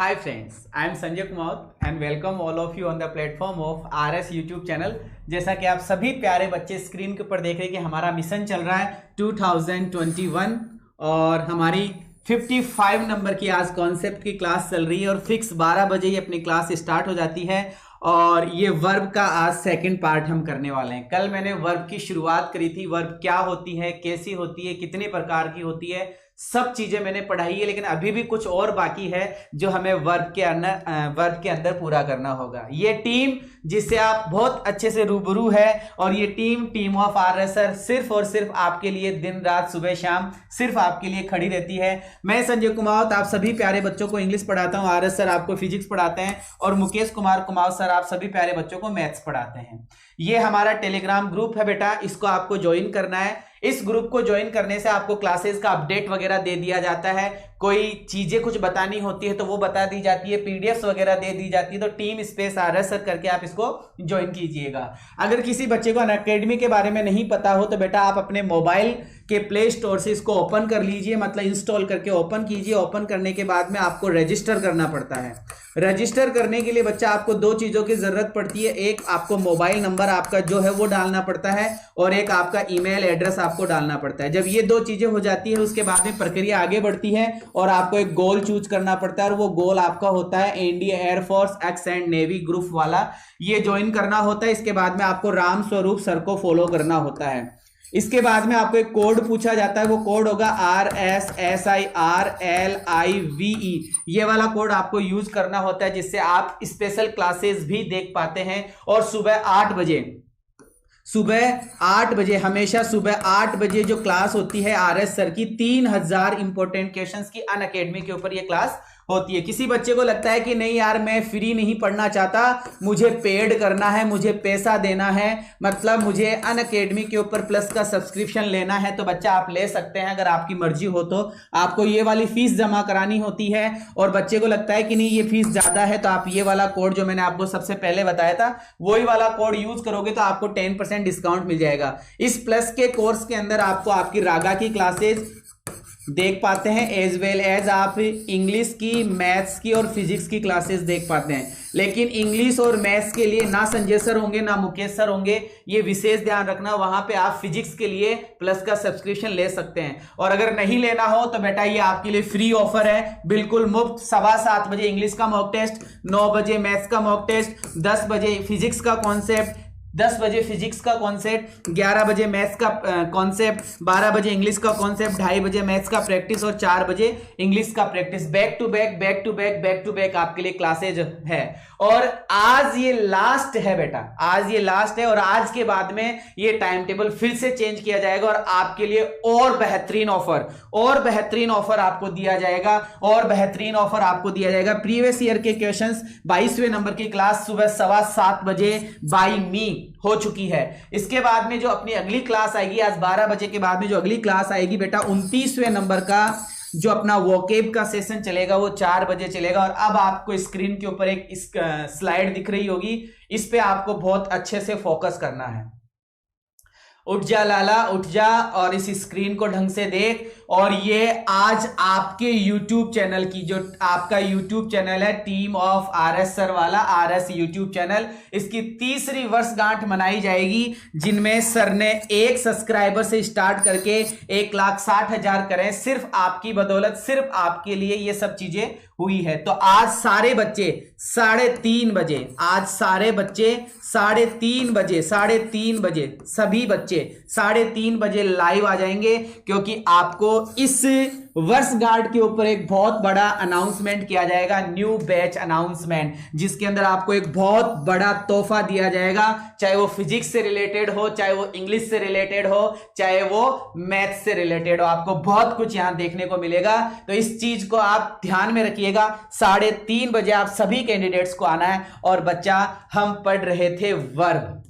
Hi friends, I am Sanjay Kumar and welcome all of you on the platform of RS YouTube channel। जैसा कि आप सभी प्यारे बच्चे स्क्रीन के ऊपर देख रहे हैं कि हमारा मिशन चल रहा है 2021 और हमारी 55 नंबर की आज कॉन्सेप्ट की क्लास चल रही है और फिक्स 12 बजे ही अपनी क्लास स्टार्ट हो जाती है। और ये वर्ब का आज सेकंड पार्ट हम करने वाले हैं। कल मैंने वर्ब की शुरुआत करी थी, वर्ब क्या होती है, कैसी होती है, कितने प्रकार की होती है, सब चीजें मैंने पढ़ाई है। लेकिन अभी भी कुछ और बाकी है जो हमें वर्ब के अंदर पूरा करना होगा। ये टीम जिससे आप बहुत अच्छे से रूबरू है और ये टीम ऑफ आरएस सर सिर्फ और सिर्फ आपके लिए दिन रात सुबह शाम सिर्फ आपके लिए खड़ी रहती है। मैं संजय कुमार आप सभी प्यारे बच्चों को इंग्लिश पढ़ाता हूं, आरएस सर आपको फिजिक्स पढ़ाते हैं और मुकेश कुमार सर आप सभी प्यारे बच्चों को मैथ्स पढ़ाते हैं। ये हमारा टेलीग्राम ग्रुप है बेटा, इसको आपको ज्वाइन करना है। इस ग्रुप को ज्वाइन करने से आपको क्लासेस का अपडेट वगैरह दे दिया जाता है, कोई चीजें कुछ बतानी होती है तो वो बता दी जाती है, पीडीएफ वगैरह दे दी जाती है। तो टीम स्पेस आरएस सर करके आप इसको ज्वाइन कीजिएगा। अगर किसी बच्चे को अनअकैडमी के बारे में नहीं पता हो तो बेटा आप अपने मोबाइल के प्ले स्टोर से इसको ओपन कर लीजिए, मतलब इंस्टॉल करके ओपन कीजिए। ओपन करने के बाद में आपको रजिस्टर करना पड़ता है। रजिस्टर करने के लिए बच्चा आपको दो चीजों की जरूरत पड़ती है, एक आपको मोबाइल नंबर आपका जो है वो डालना पड़ता है और एक आपका ईमेल एड्रेस आपको डालना पड़ता है। जब ये दो चीजें हो जाती है उसके बाद में प्रक्रिया आगे बढ़ती है और आपको एक गोल चूज करना पड़ता है और वो गोल आपका होता है Indian air force x and navy group वाला, ये ज्वाइन करना होता है। इसके बाद में आपको राम स्वरूप सर को फॉलो करना होता है। इसके बाद में आपको एक कोड पूछा जाता है, वो कोड होगा RSSIRLIVE। ये वाला कोड आपको यूज करना होता है जिससे आप स्पेशल क्लासेस भी देख पाते हैं। और सुबह 8 बजे हमेशा सुबह 8 बजे जो क्लास होती है आरएस सर की 3000 इंपॉर्टेंट क्वेश्चंस की अनअकैडमी के ऊपर ये क्लास होती है। किसी बच्चे को लगता है कि नहीं यार मैं फ्री नहीं पढ़ना चाहता, मुझे पेड करना है, मुझे पैसा देना है, मतलब मुझे अनअकैडमी के ऊपर प्लस का सब्सक्रिप्शन लेना है, तो बच्चा आप ले सकते हैं अगर आपकी मर्जी हो तो। आपको ये वाली फीस जमा करानी होती है और बच्चे को लगता है कि नहीं ये फीस ज्यादा है तो आप ये वाला कोड जो मैंने आपको सबसे पहले बताया था वही वाला कोड यूज करोगे तो आपको 10% डिस्काउंट मिल जाएगा। इस प्लस के कोर्स के अंदर आपको आपकी रागा की क्लासेस देख पाते हैं एज वेल एज आप इंग्लिश की, मैथ्स की और फिजिक्स की क्लासेस देख पाते हैं। लेकिन इंग्लिश और मैथ्स के लिए ना संजय सर होंगे ना मुकेश सर होंगे, ये विशेष ध्यान रखना। वहां पे आप फिजिक्स के लिए प्लस का सब्सक्रिप्शन ले सकते हैं और अगर नहीं लेना हो तो बेटा ये आपके लिए फ्री ऑफर है, बिल्कुल मुफ्त। 7:15 बजे इंग्लिश का मॉक टेस्ट, 9 बजे मैथ्स का मॉक टेस्ट, 10 बजे फिजिक्स का कॉन्सेप्ट, 10 बजे फिजिक्स का कॉन्सेप्ट, 11 बजे मैथ्स का कॉन्सेप्ट, 12 बजे इंग्लिश का कॉन्सेप्ट, 2:30 बजे मैथ्स का प्रैक्टिस और 4 बजे इंग्लिश का प्रैक्टिस। बैक टू बैक आपके लिए क्लासेज है। और आज ये लास्ट है बेटा, आज ये लास्ट है और आज के बाद में ये टाइम टेबल फिर से चेंज किया जाएगा और आपके लिए और बेहतरीन ऑफर आपको दिया जाएगा प्रीवियस ईयर के क्वेश्चंस 22वें नंबर की क्लास सुबह 7:15 बजे बाय मी हो चुकी है। इसके बाद में जो अपनी अगली क्लास आएगी आज 12 बजे के बाद में जो अगली क्लास आएगी बेटा 29वें नंबर का जो अपना वोकेब का सेशन चलेगा वो 4 बजे चलेगा। और अब आपको स्क्रीन के ऊपर एक स्लाइड दिख रही होगी, इस पे आपको बहुत अच्छे से फोकस करना है। उठ जा लाला उठ जा और इस स्क्रीन को ढंग से देख। और ये आज आपके YouTube चैनल की जो आपका YouTube चैनल है टीम ऑफ आरएस सर वाला आरएस YouTube चैनल, इसकी 3री वर्षगांठ मनाई जाएगी जिनमें सर ने 1 सब्सक्राइबर से स्टार्ट करके 1,60,000 करें। सिर्फ आपकी बदौलत, सिर्फ आपके लिए ये सब चीजें हुई है। तो आज सारे बच्चे 3:30 बजे, आज सारे बच्चे 3:30 बजे सभी बच्चे 3:30 बजे लाइव आ जाएंगे क्योंकि आपको इस वर्षगांठ के ऊपर एक बहुत बड़ा अनाउंसमेंट किया जाएगा, न्यू बैच अनाउंसमेंट, जिसके अंदर आपको एक बहुत बड़ा तोहफा दिया जाएगा, चाहे वो फिजिक्स से रिलेटेड हो, चाहे वो इंग्लिश से रिलेटेड हो, चाहे वो मैथ्स से रिलेटेड हो। आपको बहुत कुछ यहां देखने को मिलेगा, तो इस चीज को आप ध्यान में रखिएगा। 3:30 बजे आप सभी कैंडिडेट्स को आना है। और बच्चा हम पढ़ रहे थे वर्ब,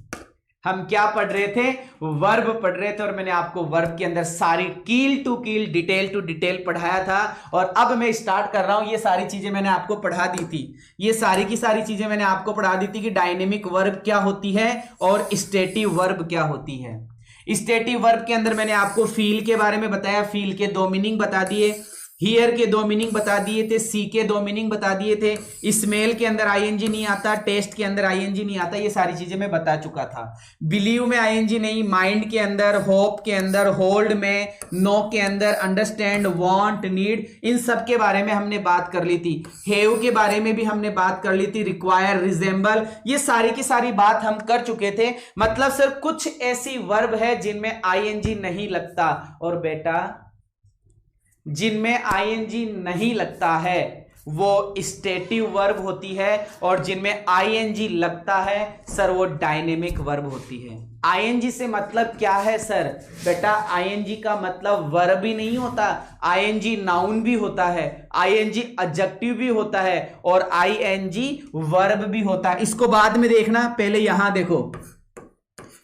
हम क्या पढ़ रहे थे? वर्ब पढ़ रहे थे और मैंने आपको वर्ब के अंदर सारी कील टू कील, डिटेल टू डिटेल पढ़ाया था। और अब मैं स्टार्ट कर रहा हूं, ये सारी चीजें मैंने आपको पढ़ा दी थी, ये सारी की सारी चीजें मैंने आपको पढ़ा दी थी कि डायनेमिक वर्ब क्या होती है और स्टेटिव वर्ब क्या होती है। स्टेटिव वर्ब के अंदर मैंने आपको फील के बारे में बताया, फील के 2 मीनिंग बता दिए, हियर के 2 मीनिंग बता दिए थे, सी के 2 मीनिंग बता दिए थे, स्मेल के अंदर आईएनजी नहीं आता, टेस्ट के अंदर आईएनजी नहीं आता, ये सारी चीजें मैं बता चुका था। बिलीव में आईएनजी नहीं, माइंड के अंदर, होप के अंदर, होल्ड में, नो के अंदर, अंडरस्टैंड, वांट, नीड, इन सब के बारे में हमने बात कर ली थी। हैव के बारे में भी हमने बात कर ली थी, रिक्वायर, रिजेंबल, ये सारी की सारी बात हम कर चुके थे। मतलब सर कुछ ऐसी वर्ब है जिनमें आईएनजी नहीं लगता, और बेटा जिनमें आईएनजी नहीं लगता है वो स्टेटिव वर्ब होती है, और जिनमें आईएनजी लगता है सर वो डायनेमिक वर्ब होती है। आईएनजी से मतलब क्या है सर? बेटा आईएनजी का मतलब वर्ब ही नहीं होता, आईएनजी नाउन भी होता है, आईएनजी एडजेक्टिव भी होता है, और आईएनजी वर्ब भी होता है। इसको बाद में देखना, पहले यहां देखो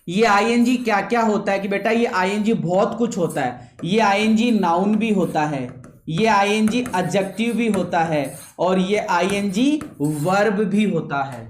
ये आईएनजी क्या क्या होता है, कि बेटा ये आईएनजी बहुत कुछ होता है। ये आईएनजी नाउन भी होता है, ये आईएनजी एडजेक्टिव भी होता है, और ये आईएनजी वर्ब भी होता है।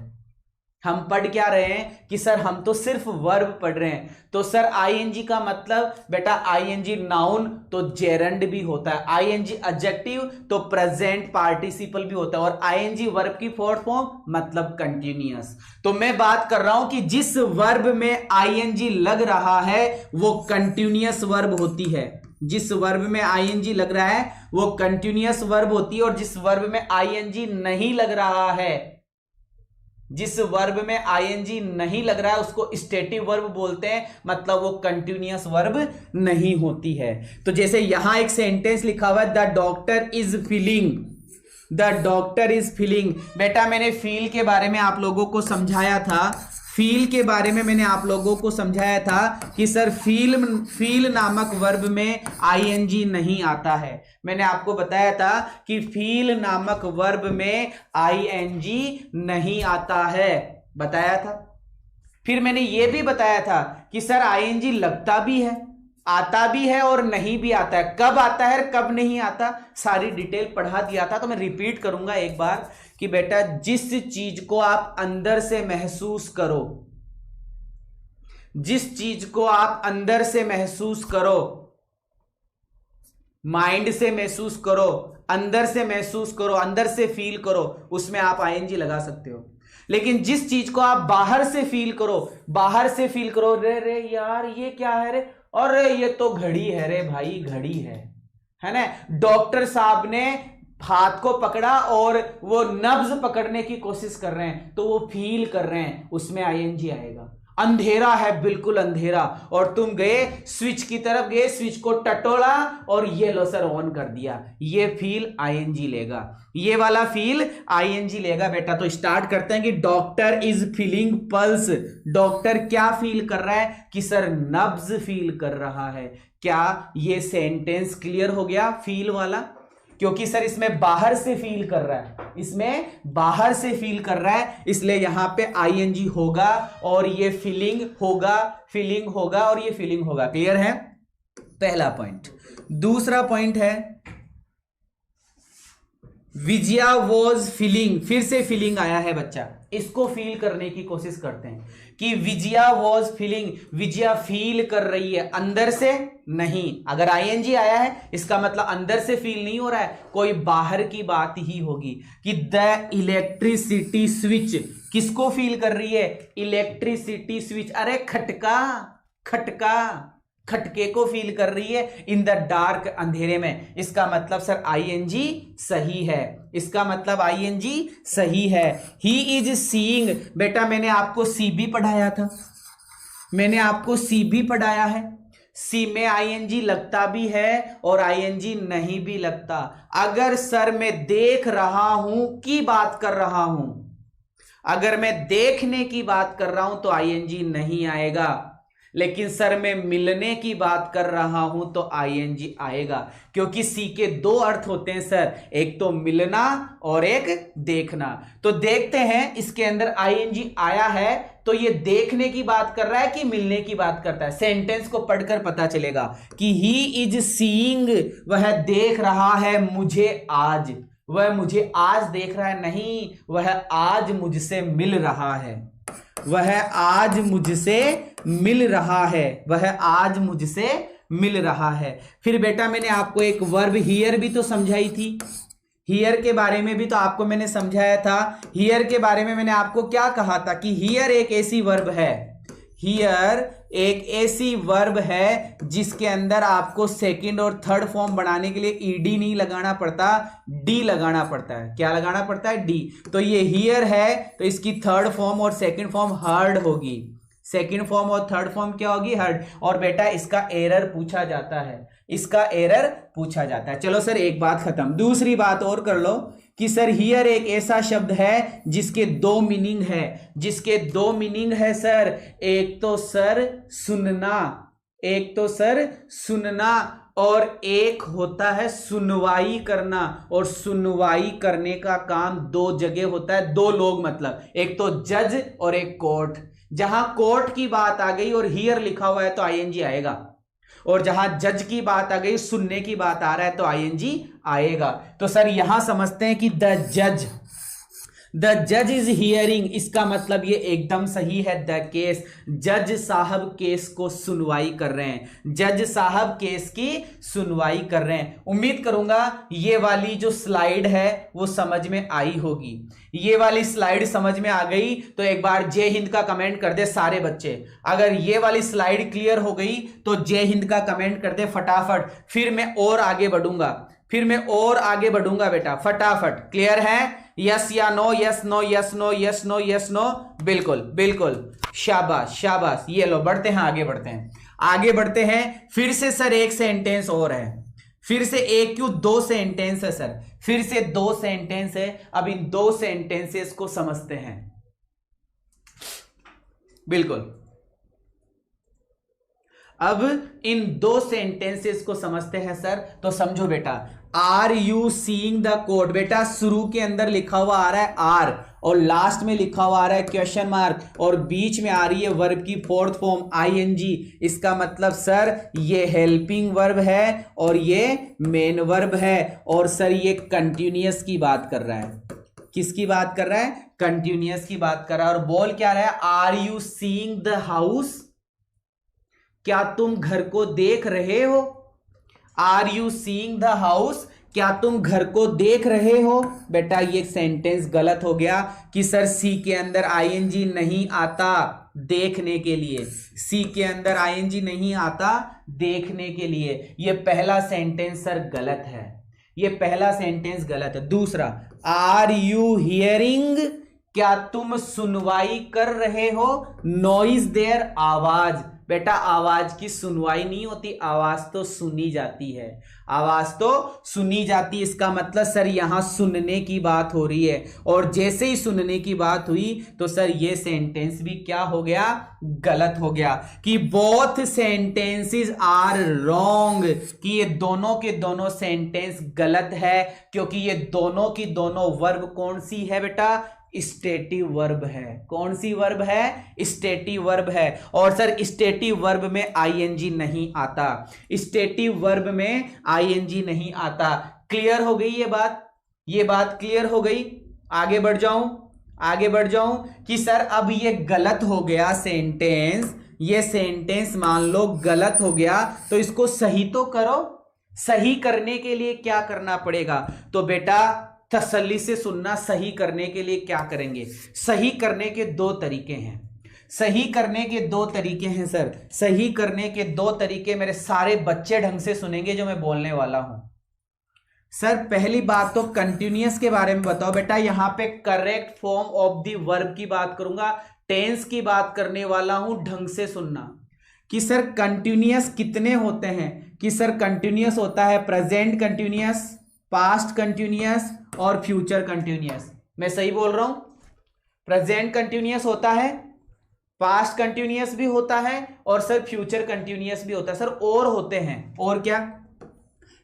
हम पढ़ क्या रहे हैं कि सर हम तो सिर्फ वर्ब पढ़ रहे हैं, तो सर आईएनजी का मतलब बेटा आईएनजी नाउन तो जेरंड भी होता है, आईएनजी एडजेक्टिव तो प्रेजेंट पार्टिसिपल भी होता है, और आईएनजी वर्ब की फोर्थ फॉर्म मतलब कंटिन्यूअस। तो मैं बात कर रहा हूं कि जिस वर्ब में आईएनजी लग रहा है वो कंटिन्यूअस वर्ब होती है, जिस वर्ब में आईएनजी लग रहा है वो कंटिन्यूअस वर्ब होती है, और जिस वर्ब में आईएनजी नहीं लग रहा है, जिस वर्ब में आईएनजी नहीं लग रहा है उसको स्टेटिव वर्ब बोलते हैं, मतलब वो कंटिन्यूअस वर्ब नहीं होती है। तो जैसे यहां एक सेंटेंस लिखा हुआ है, the doctor is feeling, the doctor is feeling. बेटा मैंने फील के बारे में आप लोगों को समझाया था, फील के बारे में मैंने आप लोगों को समझाया था कि सर फील नामक वर्ब में आईएनजी नहीं आता है। मैंने आपको बताया था कि फील नामक वर्ब में आईएनजी नहीं आता है, बताया था। फिर मैंने यह भी बताया था कि सर आईएनजी लगता भी है, आता भी है और नहीं भी आता है। कब आता है कब नहीं आता सारी डिटेल पढ़ा दिया था, तो मैं रिपीट करूंगा एक बार कि बेटा जिस चीज को आप अंदर से महसूस करो, जिस चीज को आप अंदर से महसूस करो, माइंड से महसूस करो, अंदर से महसूस करो, अंदर से फील करो, उसमें आप आईएनजी लगा सकते हो। लेकिन जिस चीज को आप बाहर से फील करो, बाहर से फील करो, रे यार ये क्या है रे, और ये तो घड़ी है रे भाई, घड़ी है ना। डॉक्टर साहब ने हाथ को पकड़ा और वो नब्ज पकड़ने की कोशिश कर रहे हैं, तो वो फील कर रहे हैं, उसमें आईएनजी आएगा। अंधेरा है, बिल्कुल अंधेरा, और तुम गए स्विच की तरफ, गए स्विच को टटोला और ये लो सर ऑन कर दिया, ये फील आईएनजी लेगा, ये वाला फील आईएनजी लेगा बेटा। तो स्टार्ट करते हैं कि doctor is feeling pulse. Doctor क्या फील कर रहा है कि सर नब्ज फील कर रहा है। क्या ये सेंटेंस क्लियर हो गया फील वाला? क्योंकि सर इसमें बाहर से फील कर रहा है, इसमें बाहर से फील कर रहा है, इसलिए यहां पे आईएनजी होगा और ये फीलिंग होगा, फीलिंग होगा और ये फीलिंग होगा। क्लियर है पहला पॉइंट। दूसरा पॉइंट है विजया वॉज फीलिंग। फिर से फीलिंग आया है बच्चा, इसको फील करने की कोशिश करते हैं कि Vijaya was feeling, Vijaya feel कर रही है, अंदर से नहीं। अगर आईएनजी आया है इसका मतलब अंदर से फील नहीं हो रहा है, कोई बाहर की बात ही होगी। कि द इलेक्ट्रिसिटी स्विच, किसको फील कर रही है? इलेक्ट्रिसिटी स्विच, अरे खटका, खटका, खटके को फील कर रही है इन द डार्क, अंधेरे में। इसका मतलब सर आईएनजी सही है, इसका मतलब आईएनजी सही है। ही इज सीइंग, बेटा मैंने आपको सी भी पढ़ाया था, मैंने आपको सी भी पढ़ाया है। सी में आईएनजी लगता भी है और आईएनजी नहीं भी लगता। अगर सर मैं देख रहा हूं की बात कर रहा हूं, अगर मैं देखने की बात कर रहा हूं तो आईएनजी नहीं आएगा, लेकिन सर मैं मिलने की बात कर रहा हूं तो आईएनजी आएगा। क्योंकि सी के दो अर्थ होते हैं सर, एक तो मिलना और एक देखना। तो देखते हैं इसके अंदर आईएनजी आया है तो ये देखने की बात कर रहा है कि मिलने की बात करता है। सेंटेंस को पढ़कर पता चलेगा कि ही इज सीइंग, वह देख रहा है मुझे आज, वह मुझे आज देख रहा है, नहीं वह आज मुझसे मिल रहा है, वह आज मुझसे मिल रहा है, वह आज मुझसे मिल रहा है। फिर बेटा मैंने आपको एक वर्ब हियर भी तो समझाई थी, हियर के बारे में भी तो आपको मैंने समझाया था। हियर के बारे में मैंने आपको क्या कहा था कि हियर एक ऐसी वर्ब है, हियर एक ऐसी वर्ब है जिसके अंदर आपको सेकंड और थर्ड फॉर्म बनाने के लिए ईडी नहीं लगाना पड़ता, डी लगाना पड़ता है। क्या लगाना पड़ता है? डी। तो ये हियर है तो इसकी थर्ड फॉर्म और सेकंड फॉर्म हर्ड होगी, सेकंड फॉर्म और थर्ड फॉर्म क्या होगी? हर्ड। और बेटा इसका एरर पूछा जाता है, इसका एरर पूछा जाता है। चलो सर एक बात खत्म। दूसरी बात और कर लो कि सर हियर एक ऐसा शब्द है जिसके दो मीनिंग है, जिसके दो मीनिंग है सर। एक तो सर सुनना, एक तो सर सुनना और एक होता है सुनवाई करना। और सुनवाई करने का काम दो जगह होता है, दो लोग, मतलब एक तो जज और एक कोर्ट। जहां कोर्ट की बात आ गई और हियर लिखा हुआ है तो आईएनजी आएगा, और जहां जज की बात आ गई, सुनने की बात आ रहा है तो आईएनजी आएगा। तो सर यहां समझते हैं कि द जज इज हियरिंग, इसका मतलब ये एकदम सही है। द केस, जज साहब केस को सुनवाई कर रहे हैं, जज साहब केस की सुनवाई कर रहे हैं। उम्मीद करूंगा ये वाली जो स्लाइड है वो समझ में आई होगी। ये वाली स्लाइड समझ में आ गई तो एक बार जय हिंद का कमेंट कर दे सारे बच्चे। अगर ये वाली स्लाइड क्लियर हो गई तो जय हिंद का कमेंट कर दे फटाफट। फिर मैं और आगे बढ़ूंगा, फिर मैं और आगे बढ़ूंगा बेटा, फटाफट। क्लियर है? यस या no? Yes no, yes no, yes no, yes no. बिल्कुल बिल्कुल, शाबाश शाबाश। ये लो बढ़ते हैं, आगे बढ़ते हैं, आगे बढ़ते हैं। फिर से सर एक सेंटेंस और है, फिर से एक क्यों दो सेंटेंस है सर, फिर से दो सेंटेंस है। अब इन दो सेंटेंसेस को समझते हैं। बिल्कुल, अब इन दो सेंटेंसेस को समझते हैं सर। तो समझो बेटा, are you seeing the code. बेटा शुरू के अंदर लिखा हुआ आ रहा है आर, और लास्ट में लिखा हुआ आ रहा है क्वेश्चन मार्क, और बीच में आ रही है वर्ब की फोर्थ फॉर्म आईएनजी। इसका मतलब सर ये हेल्पिंग वर्ब है और ये मेन वर्ब है। और सर ये कंटिन्यूअस की बात कर रहा है। किसकी बात कर रहा है? कंटिन्यूअस की बात कर रहा है। और बोल क्या रहा है? Are you seeing the house, क्या तुम घर को देख रहे हो? Are you seeing the house, क्या तुम घर को देख रहे हो? बेटा ये सेंटेंस गलत हो गया कि सर सी के अंदर आईएनजी नहीं आता देखने के लिए, सी के अंदर आईएनजी नहीं आता देखने के लिए। ये पहला सेंटेंस सर गलत है, ये पहला सेंटेंस गलत है। दूसरा, आर यू हियरिंग, क्या तुम सुनवाई कर रहे हो? नॉइज देयर, आवाज। बेटा आवाज की सुनवाई नहीं होती, आवाज तो सुनी जाती है, आवाज तो सुनी जाती है। इसका मतलब सर यहां सुनने की बात हो रही है, और जैसे ही सुनने की बात हुई तो सर ये सेंटेंस भी क्या हो गया? गलत हो गया। कि बोथ सेंटेंसेस आर रॉन्ग, कि ये दोनों के दोनों सेंटेंस गलत है, क्योंकि ये दोनों की दोनों वर्ब कौन सी है बेटा? स्टेटिव वर्ब है। कौन सी वर्ब है? स्टेटिव वर्ब है। और सर स्टेटिव वर्ब में आईएनजी नहीं आता, स्टेटिव वर्ब में आईएनजी नहीं आता। क्लियर हो गई ये बात? ये बात क्लियर हो गई? आगे बढ़ जाऊं, आगे बढ़ जाऊं कि सर अब ये गलत हो गया सेंटेंस, ये सेंटेंस मान लो गलत हो गया, तो इसको सही तो करो। सही करने के लिए क्या करना पड़ेगा? तो बेटा तसल्ली से सुनना, सही करने के लिए क्या करेंगे? सही करने के दो तरीके हैं, सही करने के दो तरीके हैं सर। सही करने के दो तरीके मेरे सारे बच्चे ढंग से सुनेंगे जो मैं बोलने वाला हूं। सर पहली बात तो कंटिन्यूअस के बारे में बताओ बेटा। यहां पे correct form of the verb की बात करूंगा, टेंस की बात करने वाला हूं, ढंग से सुनना। कि सर कंटिन्यूअस कितने होते हैं? कि सर कंटिन्यूअस होता है प्रेजेंट कंटिन्यूअस, पास्ट कंटिन्यूअस और फ्यूचर कंटिन्यूअस। मैं सही बोल रहा हूं? प्रेजेंट कंटिन्यूअस होता है, पास्ट कंटिन्यूअस भी होता है, और सर फ्यूचर कंटिन्यूअस भी होता है। सर और होते हैं, और क्या?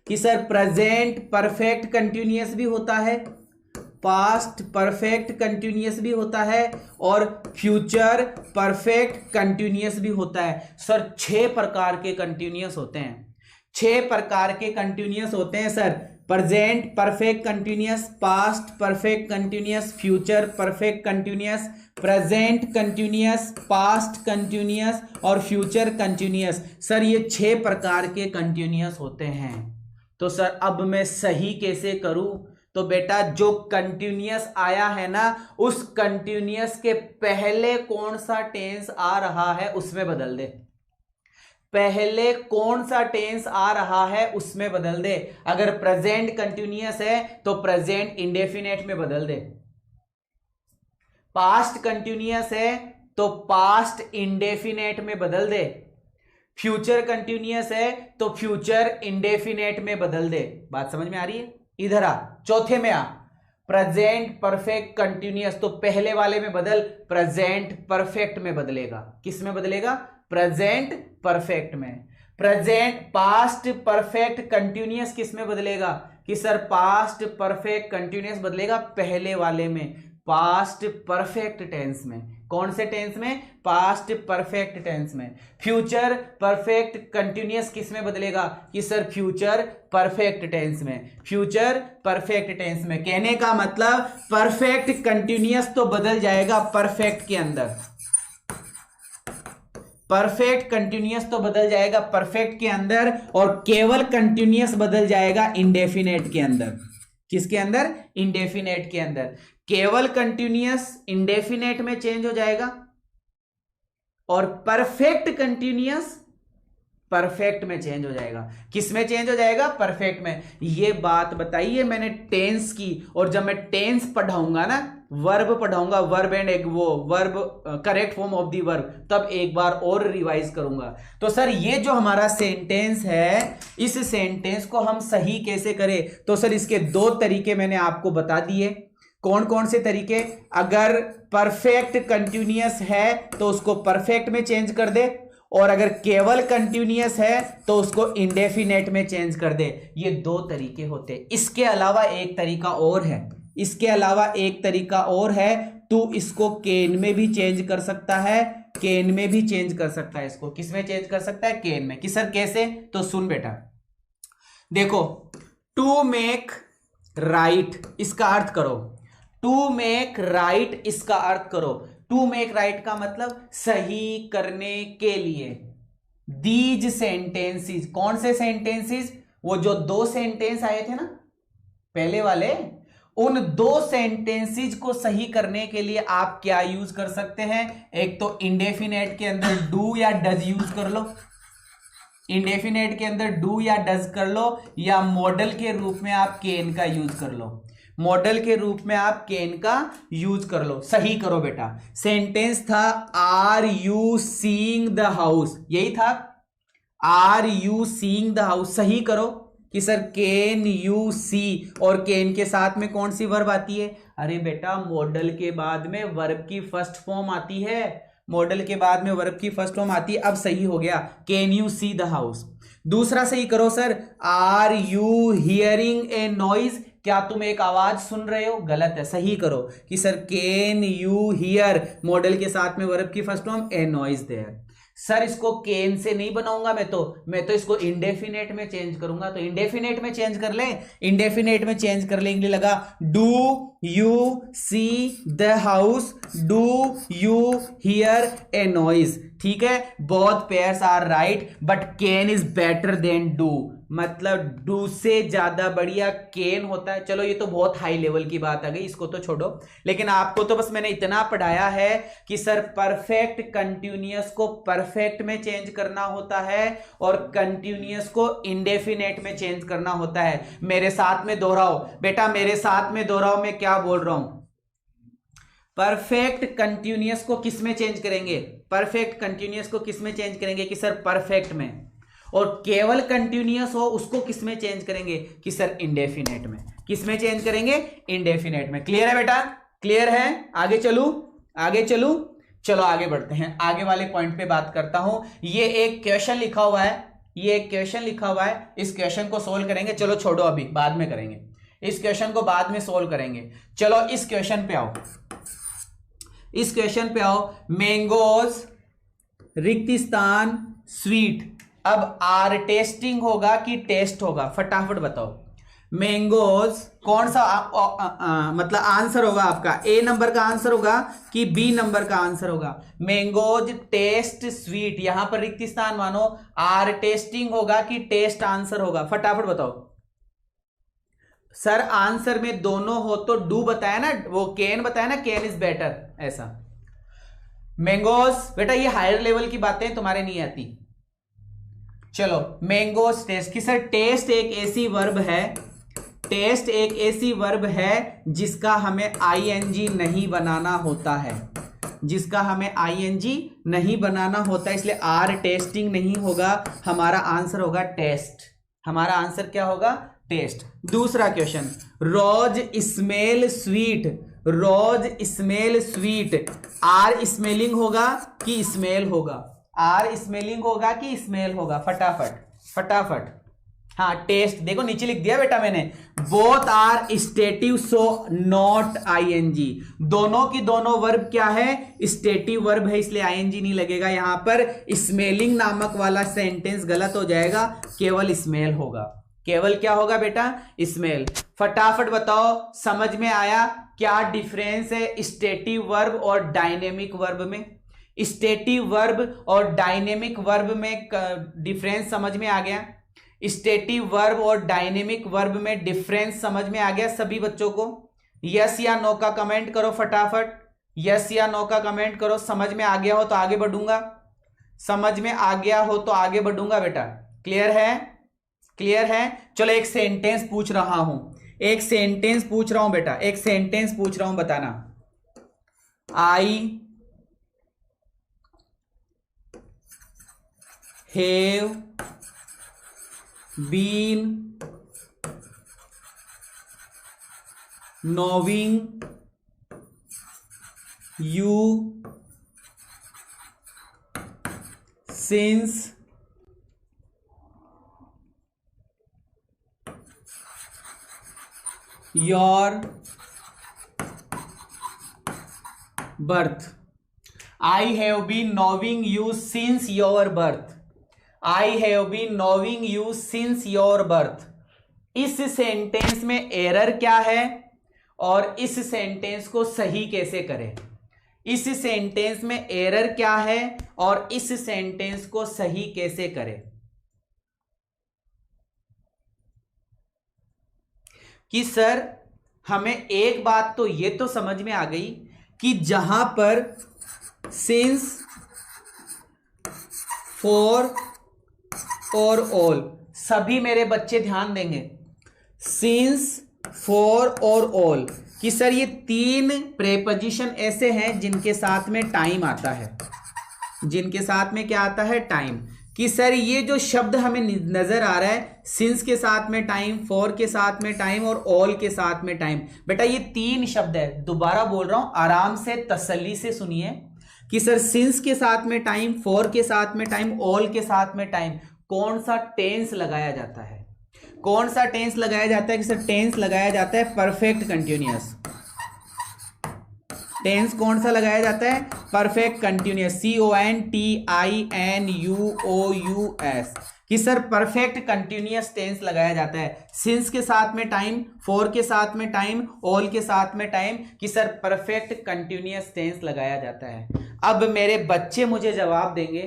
कि सर प्रेजेंट परफेक्ट कंटिन्यूअस भी होता है, पास्ट परफेक्ट कंटिन्यूअस भी होता है, और फ्यूचर परफेक्ट कंटिन्यूअस भी होता है। सर 6 प्रकार के कंटिन्यूअस होते हैं, 6 प्रकार के कंटिन्यूअस होते हैं sir. Present perfect continuous, past perfect continuous, future perfect continuous, present continuous, past continuous और फ्यूचर कंटिन्यूअस। सर ये 6 प्रकार के कंटिन्यूअस होते हैं। तो सर अब मैं सही कैसे करूं? तो बेटा जो कंटिन्यूअस आया है ना, उस कंटिन्यूअस के पहले कौन सा टेंस आ रहा है उसमें बदल दे। पहले कौन सा टेंस आ रहा है उसमें बदल दे। अगर प्रेजेंट कंटिन्यूअस है तो प्रेजेंट इंडेफिनेट में बदल दे। पास्ट कंटिन्यूअस है तो पास्ट इंडेफिनेट में बदल दे। फ्यूचर कंटिन्यूअस है तो फ्यूचर इंडेफिनेट में बदल दे। बात समझ में आ रही है? इधर आ, चौथे में आ, प्रेजेंट परफेक्ट कंटिन्यूअस, तो पहले वाले में बदल, प्रेजेंट परफेक्ट में बदलेगा। किस में बदलेगा? प्रेजेंट परफेक्ट में। प्रेजेंट पास्ट परफेक्ट कंटिन्यूअस किस में बदलेगा? कि सर पास्ट परफेक्ट कंटिन्यूअस बदलेगा पहले वाले में, पास्ट परफेक्ट टेंस में। कौन से टेंस में? पास्ट परफेक्ट टेंस में। फ्यूचर परफेक्ट कंटिन्यूअस किस में बदलेगा? कि सर फ्यूचर परफेक्ट टेंस में। फ्यूचर परफेक्ट टेंस में कहने का मतलब परफेक्ट कंटिन्यूअस तो बदल जाएगा परफेक्ट के अंदर, परफेक्ट कंटिन्यूअस तो बदल जाएगा परफेक्ट के अंदर, और केवल कंटिन्यूअस बदल जाएगा इंडेफिनेट के अंदर। किसके अंदर? इंडेफिनेट के अंदर। केवल कंटिन्यूअस इंडेफिनेट में चेंज हो जाएगा और परफेक्ट कंटिन्यूअस परफेक्ट में चेंज हो जाएगा। किस में चेंज हो जाएगा? परफेक्ट में। ये बात बताइए मैंने टेंस की, और जब मैं टेंस पढ़ाऊंगा ना, वर्ब पढ़ाऊंगा, वर्ब एंड एक वो verb correct form of the verb, तब एक बार और रिवाइज करूंगा। तो सर ये जो हमारा सेंटेंस है, इस सेंटेंस को हम सही कैसे करें? तो सर इसके 2 तरीके मैंने आपको बता दिए। कौन कौन से तरीके? अगर परफेक्ट कंटिन्यूअस है तो उसको परफेक्ट में चेंज कर दे, और अगर केवल कंटिन्यूअस है तो उसको इंडेफिनेट में चेंज कर दे। ये 2 तरीके होते हैं। इसके अलावा एक तरीका और है, इसके अलावा एक तरीका और है, तू इसको केन में भी चेंज कर सकता है, केन में भी चेंज कर सकता है। इसको किस में चेंज कर सकता है? केन में। कि सर कैसे? तो सुन बेटा, देखो, टू मेक राइट इसका अर्थ करो, टू मेक राइट इसका अर्थ करो। टू मेक राइट का मतलब सही करने के लिए। दीज सेंटेंसेस, कौन से सेंटेंसेस? वो जो 2 सेंटेंस आए थे ना पहले वाले, उन 2 सेंटेंसेस को सही करने के लिए आप क्या यूज कर सकते हैं? एक तो इंडेफिनेट के अंदर डू या डज यूज कर लो, इंडेफिनेट के अंदर डू या डज कर लो, या मॉडल के रूप में आप कैन का यूज कर लो, मॉडल के रूप में आप कैन का यूज कर लो। सही करो बेटा। सेंटेंस था are you seeing the house, यही था, are you seeing the house. सही करो कि सर कैन यू सी, और कैन के साथ में कौन सी वर्ब आती है? अरे बेटा मॉडल के बाद में वर्ब की फर्स्ट फॉर्म आती है, मॉडल के बाद में वर्ब की फर्स्ट फॉर्म आती है। अब सही हो गया, can you see the house. दूसरा सही करो sir, are you hearing a noise, क्या तुम एक आवाज सुन रहे हो? गलत है। सही करो कि sir can you hear, modal के साथ में वर्ब की first form, a noise there. Sir इसको कैन से नहीं बनाऊंगा मैं तो इसको इंडेफिनेट में चेंज करूंगा। तो इंडेफिनेट में चेंज कर ले, इंडेफिनेट में चेंज कर ले, इंग्लिश लगा do you see the house, do you hear a noise. ठीक है, both pairs are right but can is better than do, मतलब डू से ज्यादा बढ़िया कैन होता है। चलो ये तो बहुत हाई लेवल की बात आ गई, इसको तो छोड़ो, लेकिन आपको तो बस मैंने इतना पढ़ाया है कि सर परफेक्ट कंटिन्यूअस को परफेक्ट में चेंज करना होता है और कंटिन्यूअस को इंडेफिनेट में चेंज करना होता है। मेरे साथ में दोहराओ बेटा, मेरे साथ में दोहराओ, मैं क्या बोल रहा हूं। परफेक्ट कंटिन्यूअस को किस में चेंज करेंगे? परफेक्ट कंटिन्यूअस को किस में चेंज करेंगे? कि सर परफेक्ट में। और केवल कंटिन्यूअस हो उसको किस में चेंज करेंगे? कि सर इंडेफिनेट में। किस में चेंज करेंगे? इंडेफिनेट में। क्लियर है बेटा? क्लियर है? आगे चलूं? आगे चलूं? चलो आगे बढ़ते हैं, आगे वाले पॉइंट पे बात करता हूं। ये एक क्वेश्चन लिखा हुआ है, ये एक क्वेश्चन लिखा हुआ है, इस क्वेश्चन को सोल्व करेंगे। चलो छोड़ो, अभी बाद में करेंगे, इस क्वेश्चन को बाद में सोल्व करेंगे। चलो इस क्वेश्चन पे आओ, इस क्वेश्चन पे आओ। मैंगोज रिक्त स्थान स्वीट, अब आर टेस्टिंग होगा कि टेस्ट होगा? फटाफट बताओ। मैंगोज कौन सा मतलब आंसर होगा आपका, ए नंबर का आंसर होगा कि बी नंबर का आंसर होगा? मैंगोज टेस्ट स्वीट, यहां पर रिक्त स्थान मानो, आर टेस्टिंग होगा कि टेस्ट आंसर होगा? फटाफट बताओ सर। आंसर में दोनों हो तो डू बताया ना, वो कैन बताया ना, कैन इज बेटर ऐसा। मैंगोज बेटा ये हायर लेवल की बातें तुम्हारे नहीं आती। चलो मैंगोज टेस्ट की सर, टेस्ट एक ऐसी वर्ब है, टेस्ट एक ऐसी वर्ब है जिसका हमें आईएनजी नहीं बनाना होता है, जिसका हमें आईएनजी नहीं बनाना होता, इसलिए आर टेस्टिंग नहीं होगा, हमारा आंसर होगा टेस्ट। हमारा आंसर क्या होगा? टेस्ट। दूसरा question, rose smell sweet, rose smell sweet, are smelling होगा कि स्मेल होगा? आर स्मेलिंग होगा कि स्मेल होगा? फटाफट फटाफट। हाँ टेस्ट देखो नीचे लिख दिया बेटा मैंने, both are stative so not ING, दोनों की दोनों वर्ब क्या है? स्टेटिव वर्ब है, इसलिए आईएनजी नहीं लगेगा यहां पर। स्मेलिंग नामक वाला सेंटेंस गलत हो जाएगा, केवल स्मेल होगा। केवल क्या होगा बेटा? स्मेल। फटाफट बताओ समझ में आया क्या डिफरेंस है स्टेटिव वर्ब और डायनेमिक वर्ब में? स्टेटिव वर्ब और डायनेमिक वर्ब में डिफरेंस समझ में आ गया? स्टेटिव वर्ब और डायनेमिक वर्ब में डिफरेंस समझ में आ गया सभी बच्चों को? यस या नो का कमेंट करो फटाफट, यस या नो का कमेंट करो। समझ में आ गया हो तो आगे बढ़ूंगा, समझ में आ गया हो तो आगे बढ़ूंगा बेटा। क्लियर है? क्लियर है? चलो एक सेंटेंस पूछ रहा हूं, एक सेंटेंस पूछ रहा हूं बेटा, एक सेंटेंस पूछ रहा हूं, बताना। I have been knowing you since your birth. I have been knowing you since your birth. I have been knowing you since your birth. इस सेंटेंस में एरर क्या है और इस सेंटेंस को सही कैसे करें? इस सेंटेंस में एरर क्या है और इस सेंटेंस को सही कैसे करें? कि सर हमें एक बात तो ये तो समझ में आ गई कि जहां पर सिंस, फॉर और ऑल, सभी मेरे बच्चे ध्यान देंगे, सिंस, फॉर और ऑल, कि सर ये तीन प्रेपोजिशन ऐसे हैं जिनके साथ में टाइम आता है, जिनके साथ में क्या आता है? टाइम। कि सर ये जो शब्द हमें नजर आ रहा है, सिंस के साथ में टाइम, फॉर के साथ में टाइम और ऑल के साथ में टाइम, बेटा ये तीन शब्द है। दोबारा बोल रहा हूं, आराम से तसल्ली से सुनिए कि सर सिंस के साथ में टाइम, फॉर के साथ में टाइम, ऑल के साथ में टाइम, कौन सा टेंस लगाया जाता है? कौन सा टेंस लगाया जाता है? कि सर टेंस लगाया जाता है परफेक्ट कंटिन्यूअस। टेंस कौन सा लगाया जाता है? परफेक्ट कंटिन्यूअस, CONTINUOUS, कि सर परफेक्ट कंटिन्यूअस टेंस लगाया जाता है। सिंस के साथ में टाइम, फॉर के साथ में टाइम, ऑल के साथ में टाइम, कि सर परफेक्ट कंटिन्यूअस टेंस लगाया जाता है। अब मेरे बच्चे मुझे जवाब देंगे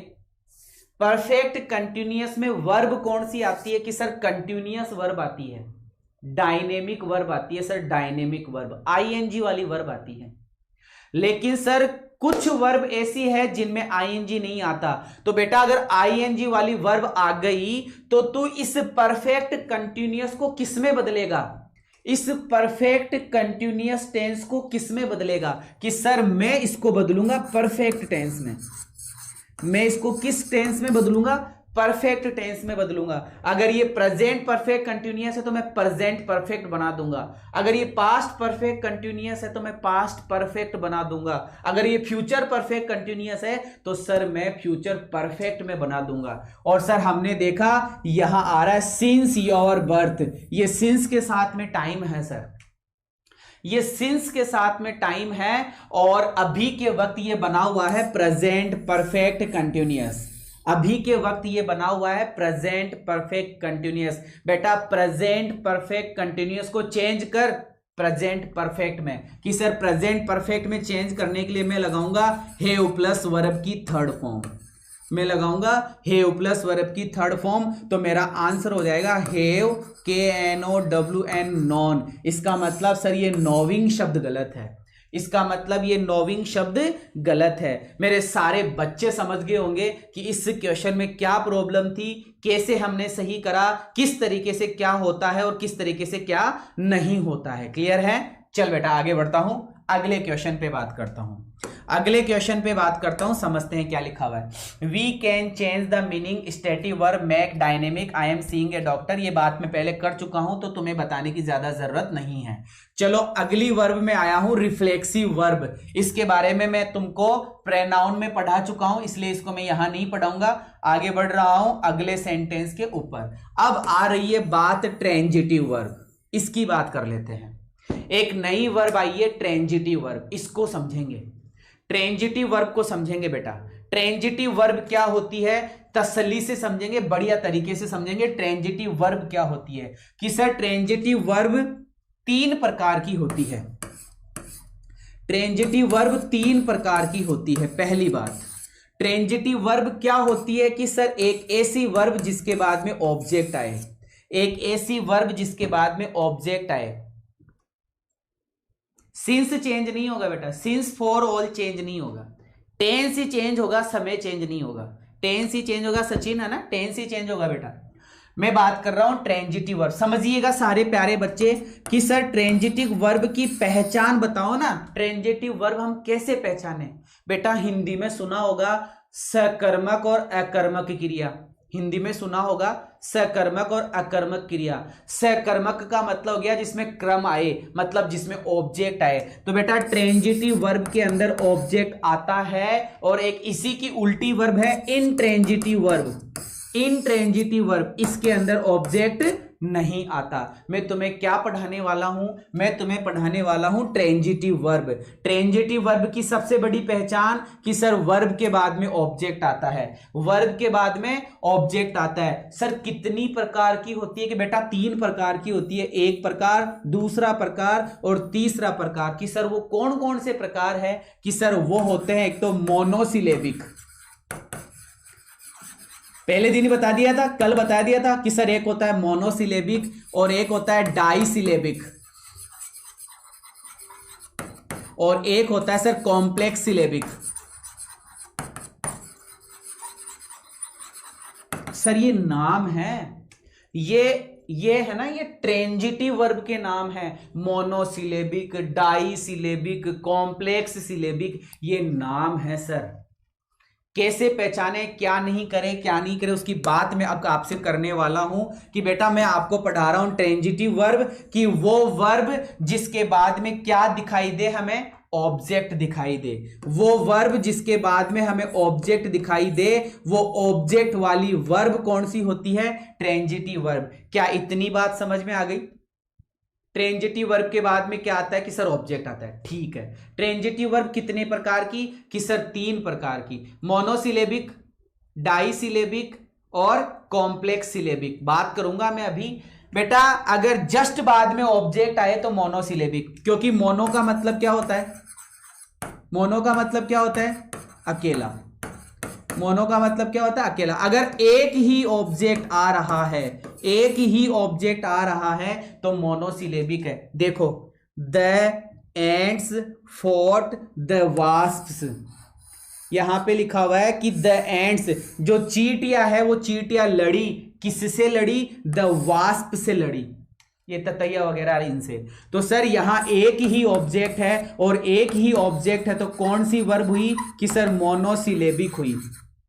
परफेक्ट कंटिन्यूअस में वर्ब कौन सी आती है? कि सर कंटिन्यूअस वर्ब आती है, डायनेमिक वर्ब आती है। सर डायनेमिक वर्ब आईएनजी वाली वर्ब आती है। लेकिन सर कुछ वर्ब ऐसी है जिनमें आईएनजी नहीं आता। तो बेटा अगर आईएनजी वाली वर्ब आ गई तो तू इस परफेक्ट कंटिन्यूअस को किस में बदलेगा? इस परफेक्ट कंटिन्यूअस टेंस को किस में बदलेगा? कि सर मैं इसको बदलूंगा परफेक्ट टेंस में। मैं इसको किस टेंस में बदलूंगा? परफेक्ट टेंस में बदलूंगा। अगर ये प्रेजेंट परफेक्ट कंटिन्यूअस है तो मैं प्रेजेंट परफेक्ट बना दूंगा। अगर ये पास्ट परफेक्ट कंटिन्यूअस है तो मैं पास्ट परफेक्ट बना दूंगा। अगर ये फ्यूचर परफेक्ट कंटिन्यूअस है तो सर मैं फ्यूचर परफेक्ट में बना दूंगा। और सर हमने देखा यहां आ रहा है सिंस योर बर्थ, ये सिंस के साथ में टाइम है सर, ये सिंस के साथ में टाइम है और अभी के वक्त ये बना हुआ है प्रेजेंट परफेक्ट कंटिन्यूअस। अभी के वक्त ये बना हुआ है प्रेजेंट परफेक्ट कंटिन्यूअस। बेटा प्रेजेंट परफेक्ट कंटिन्यूअस को चेंज कर प्रेजेंट परफेक्ट में, कि सर प्रेजेंट परफेक्ट में चेंज करने के लिए मैं लगाऊंगा हैव प्लस वर्ब की थर्ड फॉर्म, मैं लगाऊंगा हैव प्लस वर्ब की थर्ड फॉर्म, तो मेरा आंसर हो जाएगा हैव KNOWN नॉन। इसका मतलब सर ये नोविंग शब्द गलत है, इसका मतलब ये नोविंग शब्द गलत है। मेरे सारे बच्चे समझ गए होंगे कि इस क्वेश्चन में क्या प्रॉब्लम थी, कैसे हमने सही करा, किस तरीके से क्या होता है और किस तरीके से क्या नहीं होता है। क्लियर है? चल बेटा आगे बढ़ता हूं, अगले क्वेश्चन पे बात करता हूं, अगले क्वेश्चन पे बात करता हूं, समझते हैं क्या लिखा हुआ है। We can change the meaning stative verb make dynamic, I am seeing a doctor. ये बात मैं पहले कर चुका हूं तो तुम्हें बताने की ज्यादा जरूरत नहीं है। चलो अगली वर्ब में आया हूं, रिफ्लेक्सिव वर्ब। इसके बारे में मैं तुमको प्रोनाउन में पढ़ा चुका हूं, इसलिए इसको मैं यहां नहीं पढ़ाऊंगा। आगे बढ़ रहा हूं अगले सेंटेंस के ऊपर। अब आ रही है बात ट्रांजिटिव वर्ब, इसकी बात कर लेते हैं। एक नई वर्ब आई है ट्रांजिटिव वर्ब, इसको समझेंगे। ट्रांजिटिव वर्ब को समझेंगे बेटा। ट्रांजिटिव वर्ब क्या होती है तसल्ली से समझेंगे, बढ़िया तरीके से समझेंगे। ट्रांजिटिव वर्ब क्या होती है कि सर ट्रांजिटिव वर्ब 3 प्रकार की होती है। ट्रांजिटिव वर्ब 3 प्रकार की होती है। पहली बात, ट्रांजिटिव वर्ब क्या होती है कि सर एक ऐसी वर्ब जिसके बाद में ऑब्जेक्ट आए, एक ऐसी वर्ब जिसके बाद में ऑब्जेक्ट आए। सिंस चेंज नहीं होगा बेटा, सिंस फॉर ऑल चेंज नहीं होगा, टेंस ही चेंज होगा, समय चेंज नहीं होगा। टेंस ही चेंज होगा, सचिन है ना, टेंस ही चेंज होगा बेटा। मैं बात कर रहा हूं ट्रांजिटिव वर्ब। समझिएगा सारे प्यारे बच्चे कि सर ट्रांजिटिव वर्ब की पहचान बताओ ना। ट्रांजिटिव वर्ब हम कैसे पहचाने? बेटा हिंदी में सुना होगा सकर्मक और अकर्मक क्रिया, हिंदी में सुना होगा सकर्मक और अकर्मक क्रिया। सकर्मक का मतलब हो गया जिसमें क्रम आए, मतलब जिसमें ऑब्जेक्ट आए। तो बेटा ट्रांजिटिव वर्ब के अंदर ऑब्जेक्ट आता है, और एक इसी की उल्टी वर्ब है इनट्रांजिटिव वर्ब। इनट्रांजिटिव वर्ब, इसके अंदर ऑब्जेक्ट नहीं आता। मैं तुम्हें क्या पढ़ाने वाला हूं? मैं तुम्हें पढ़ाने वाला हूं ट्रांजिटिव वर्ब। ट्रांजिटिव वर्ब की सबसे बड़ी पहचान कि सर वर्ब के बाद में ऑब्जेक्ट आता है, वर्ब के बाद में ऑब्जेक्ट आता है। सर कितनी प्रकार की होती है? कि बेटा 3 प्रकार की होती है। एक प्रकार, दूसरा प्रकार और तीसरा प्रकार। कि सर वो कौन कौन से प्रकार है? कि सर वो होते हैं, एक तो मोनोसिलेबिक, पहले दिन ही बता दिया था, कल बता दिया था कि सर एक होता है मोनोसिलेबिक और एक होता है डाइसिलेबिक और एक होता है सर कॉम्प्लेक्स सिलेबिक। सर ये नाम है, ये है ना, ये ट्रांजिटिव वर्ब के नाम है। मोनोसिलेबिक, डाइसिलेबिक, कॉम्प्लेक्स सिलेबिक, ये नाम है सर। कैसे पहचाने, क्या नहीं करे, क्या नहीं करे, उसकी बात मैं अब आपसे करने वाला हूं। कि बेटा मैं आपको पढ़ा रहा हूं ट्रांजिटिव वर्ब, कि वो वर्ब जिसके बाद में क्या दिखाई दे, हमें ऑब्जेक्ट दिखाई दे। वो वर्ब जिसके बाद में हमें ऑब्जेक्ट दिखाई दे, वो ऑब्जेक्ट वाली वर्ब कौन सी होती है? Transitive verb. क्या इतनी बात समझ में आ गई? ट्रांजिटिव वर्ब के बाद में क्या आता है? कि सर ऑब्जेक्ट आता है। ठीक है। ट्रांजिटिव वर्ब कितने प्रकार की? कि सर 3 प्रकार की, मोनोसिलेबिक, डाइसिलेबिक और कॉम्प्लेक्स सिलेबिक। बात करूंगा मैं अभी। बेटा अगर जस्ट बाद में ऑब्जेक्ट आए तो मोनोसिलेबिक, क्योंकि मोनो का मतलब क्या होता है? मोनो का मतलब क्या होता है? अकेला। मोनो का मतलब क्या होता है? अकेला। अगर एक ही ऑब्जेक्ट आ रहा है, एक ही ऑब्जेक्ट आ रहा है तो मोनोसिलेबिक है। देखो, the ends fought the wasps, यहां पे लिखा हुआ है कि द एंड्स, जो चींटियां है वो चींटियां लड़ी, किससे लड़ी? द वास्प से लड़ी, ये ततैया वगैरह इनसे। तो सर यहां एक ही ऑब्जेक्ट है और एक ही ऑब्जेक्ट है, तो कौन सी वर्ब हुई? कि सर मोनोसिलेबिक हुई।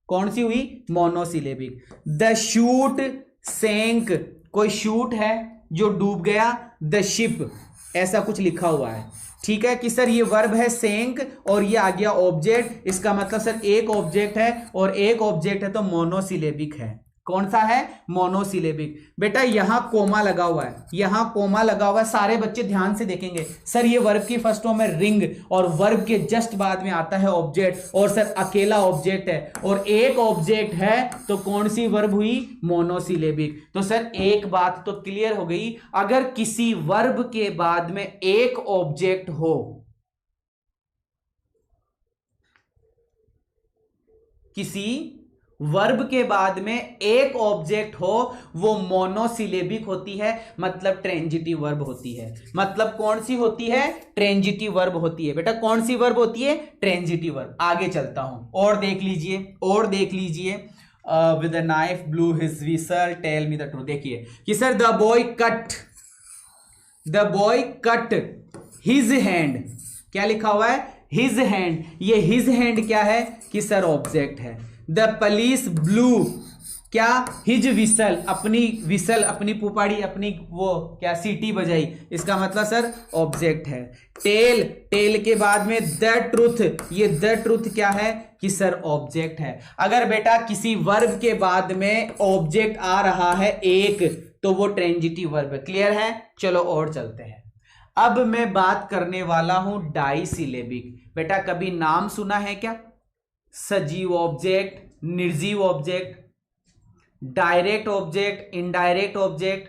कौन सी हुई? मोनोसिलेबिक। द शूट सैंक, कोई शूट है जो डूब गया, द शिप, ऐसा कुछ लिखा हुआ है। ठीक है कि सर ये वर्ब है सैंक और ये आ गया ऑब्जेक्ट। इसका मतलब सर एक ऑब्जेक्ट है और एक ऑब्जेक्ट है तो मोनोसिलेबिक है। कौन सा है? मोनोसिलेबिक। बेटा यहां कोमा लगा हुआ है, यहां कोमा लगा हुआ है, सारे बच्चे ध्यान से देखेंगे। सर ये वर्ब की फर्स्ट फॉर्म है रिंग, और वर्ब के जस्ट बाद में आता है ऑब्जेक्ट, और सर अकेला ऑब्जेक्ट है और एक ऑब्जेक्ट है, तो कौन सी वर्ब हुई? मोनोसिलेबिक। तो सर एक बात तो क्लियर हो गई, अगर किसी वर्ब के बाद में एक ऑब्जेक्ट हो, किसी वर्ब के बाद में एक ऑब्जेक्ट हो, वो मोनोसिलेबिक होती है, मतलब ट्रांजिटिव वर्ब होती है। मतलब कौन सी होती है? ट्रांजिटिव वर्ब होती है। बेटा कौन सी वर्ब होती है? Transitive verb. आगे चलता हूं, और देख लीजिए, और देख लीजिए। With a knife blew his whistle tell me the truth. देखिए कि sir the boy cut his hand, क्या लिखा हुआ है? His hand. ये हिज हैंड क्या है? कि सर ऑब्जेक्ट है। द पुलिस ब्लू क्या? हिज विसल, अपनी विसल, अपनी पुपाड़ी, अपनी वो क्या सीटी बजाई, इसका मतलब सर ऑब्जेक्ट है। टेल, टेल के बाद में द ट्रूथ, ये द ट्रूथ क्या है? कि सर ऑब्जेक्ट है। अगर बेटा किसी वर्ब के बाद में ऑब्जेक्ट आ रहा है एक, तो वो ट्रांजिटिव वर्ब है। क्लियर है? चलो और चलते हैं। अब मैं बात करने वाला हूं डाइसिलेबिक। बेटा कभी नाम सुना है क्या? सजीव ऑब्जेक्ट, निर्जीव object, direct object, indirect object,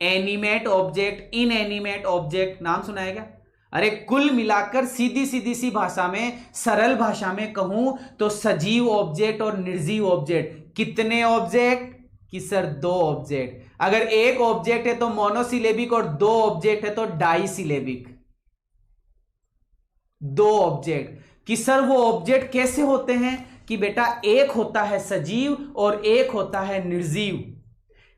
animate object, inanimate object, नाम सुना है क्या? अरे कुल मिलाकर सीधी सीधी सी भाषा में, सरल भाषा में कहूं तो सजीव ऑब्जेक्ट और निर्जीव ऑब्जेक्ट। कितने ऑब्जेक्ट? कि सर दो ऑब्जेक्ट। अगर एक ऑब्जेक्ट है तो मोनोसिलेबिक, और दो ऑब्जेक्ट है तो डाइसिलेबिक। दो ऑब्जेक्ट। कि सर वो ऑब्जेक्ट कैसे होते हैं? कि बेटा एक होता है सजीव और एक होता है निर्जीव।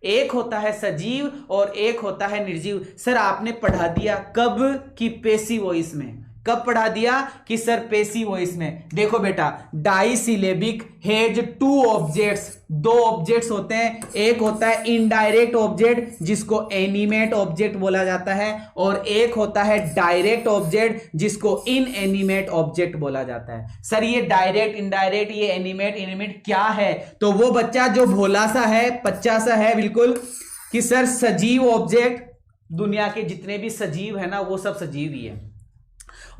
एक होता है सजीव और एक होता है निर्जीव। सर आपने पढ़ा दिया कब? कि पैसिव वॉइस में। कब पढ़ा दिया? कि सर पैसिव वॉइस में। देखो बेटा डाइसिलेबिक हैज टू ऑब्जेक्ट्स, दो ऑब्जेक्ट्स होते हैं। एक होता है इनडायरेक्ट ऑब्जेक्ट जिसको एनिमेट ऑब्जेक्ट बोला जाता है, और एक होता है डायरेक्ट ऑब्जेक्ट जिसको इनएनिमेट ऑब्जेक्ट बोला जाता है। सर ये डायरेक्ट, इनडायरेक्ट, ये एनिमेट, इनएनिमेट क्या है? तो वो बच्चा जो भोला सा है, बच्चा सा है बिल्कुल, कि सर सजीव ऑब्जेक्ट, दुनिया के जितने भी सजीव है ना वो सब सजीव ही है।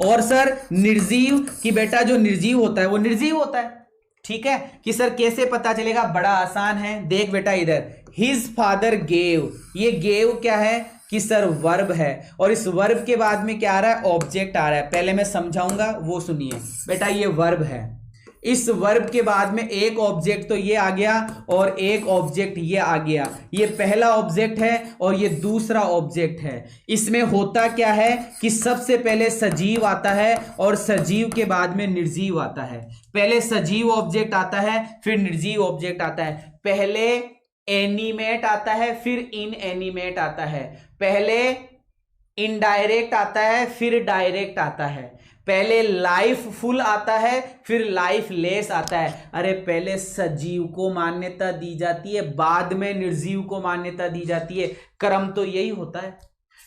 और सर निर्जीव, कि बेटा जो निर्जीव होता है वो निर्जीव होता है। ठीक है? कि सर कैसे पता चलेगा? बड़ा आसान है, देख बेटा इधर, हिज फादर गेव, ये गेव क्या है? कि सर वर्ब है, और इस वर्ब के बाद में क्या आ रहा है? ऑब्जेक्ट आ रहा है। पहले मैं समझाऊंगा, वो सुनिए बेटा। ये वर्ब है, इस वर्ब के बाद में एक ऑब्जेक्ट तो ये आ गया और एक ऑब्जेक्ट ये आ गया। ये पहला ऑब्जेक्ट है और ये दूसरा ऑब्जेक्ट है। इसमें होता क्या है कि सबसे पहले सजीव आता है और सजीव के बाद में निर्जीव आता है। पहले सजीव ऑब्जेक्ट आता है, फिर निर्जीव ऑब्जेक्ट आता है। पहले एनिमेट आता है, फिर इनएनिमेट आता है। पहले इनडायरेक्ट आता है, फिर डायरेक्ट आता है। पहले लाइफ फुल आता है, फिर लाइफ लेस आता है। अरे पहले सजीव को मान्यता दी जाती है, बाद में निर्जीव को मान्यता दी जाती है। क्रम तो यही होता है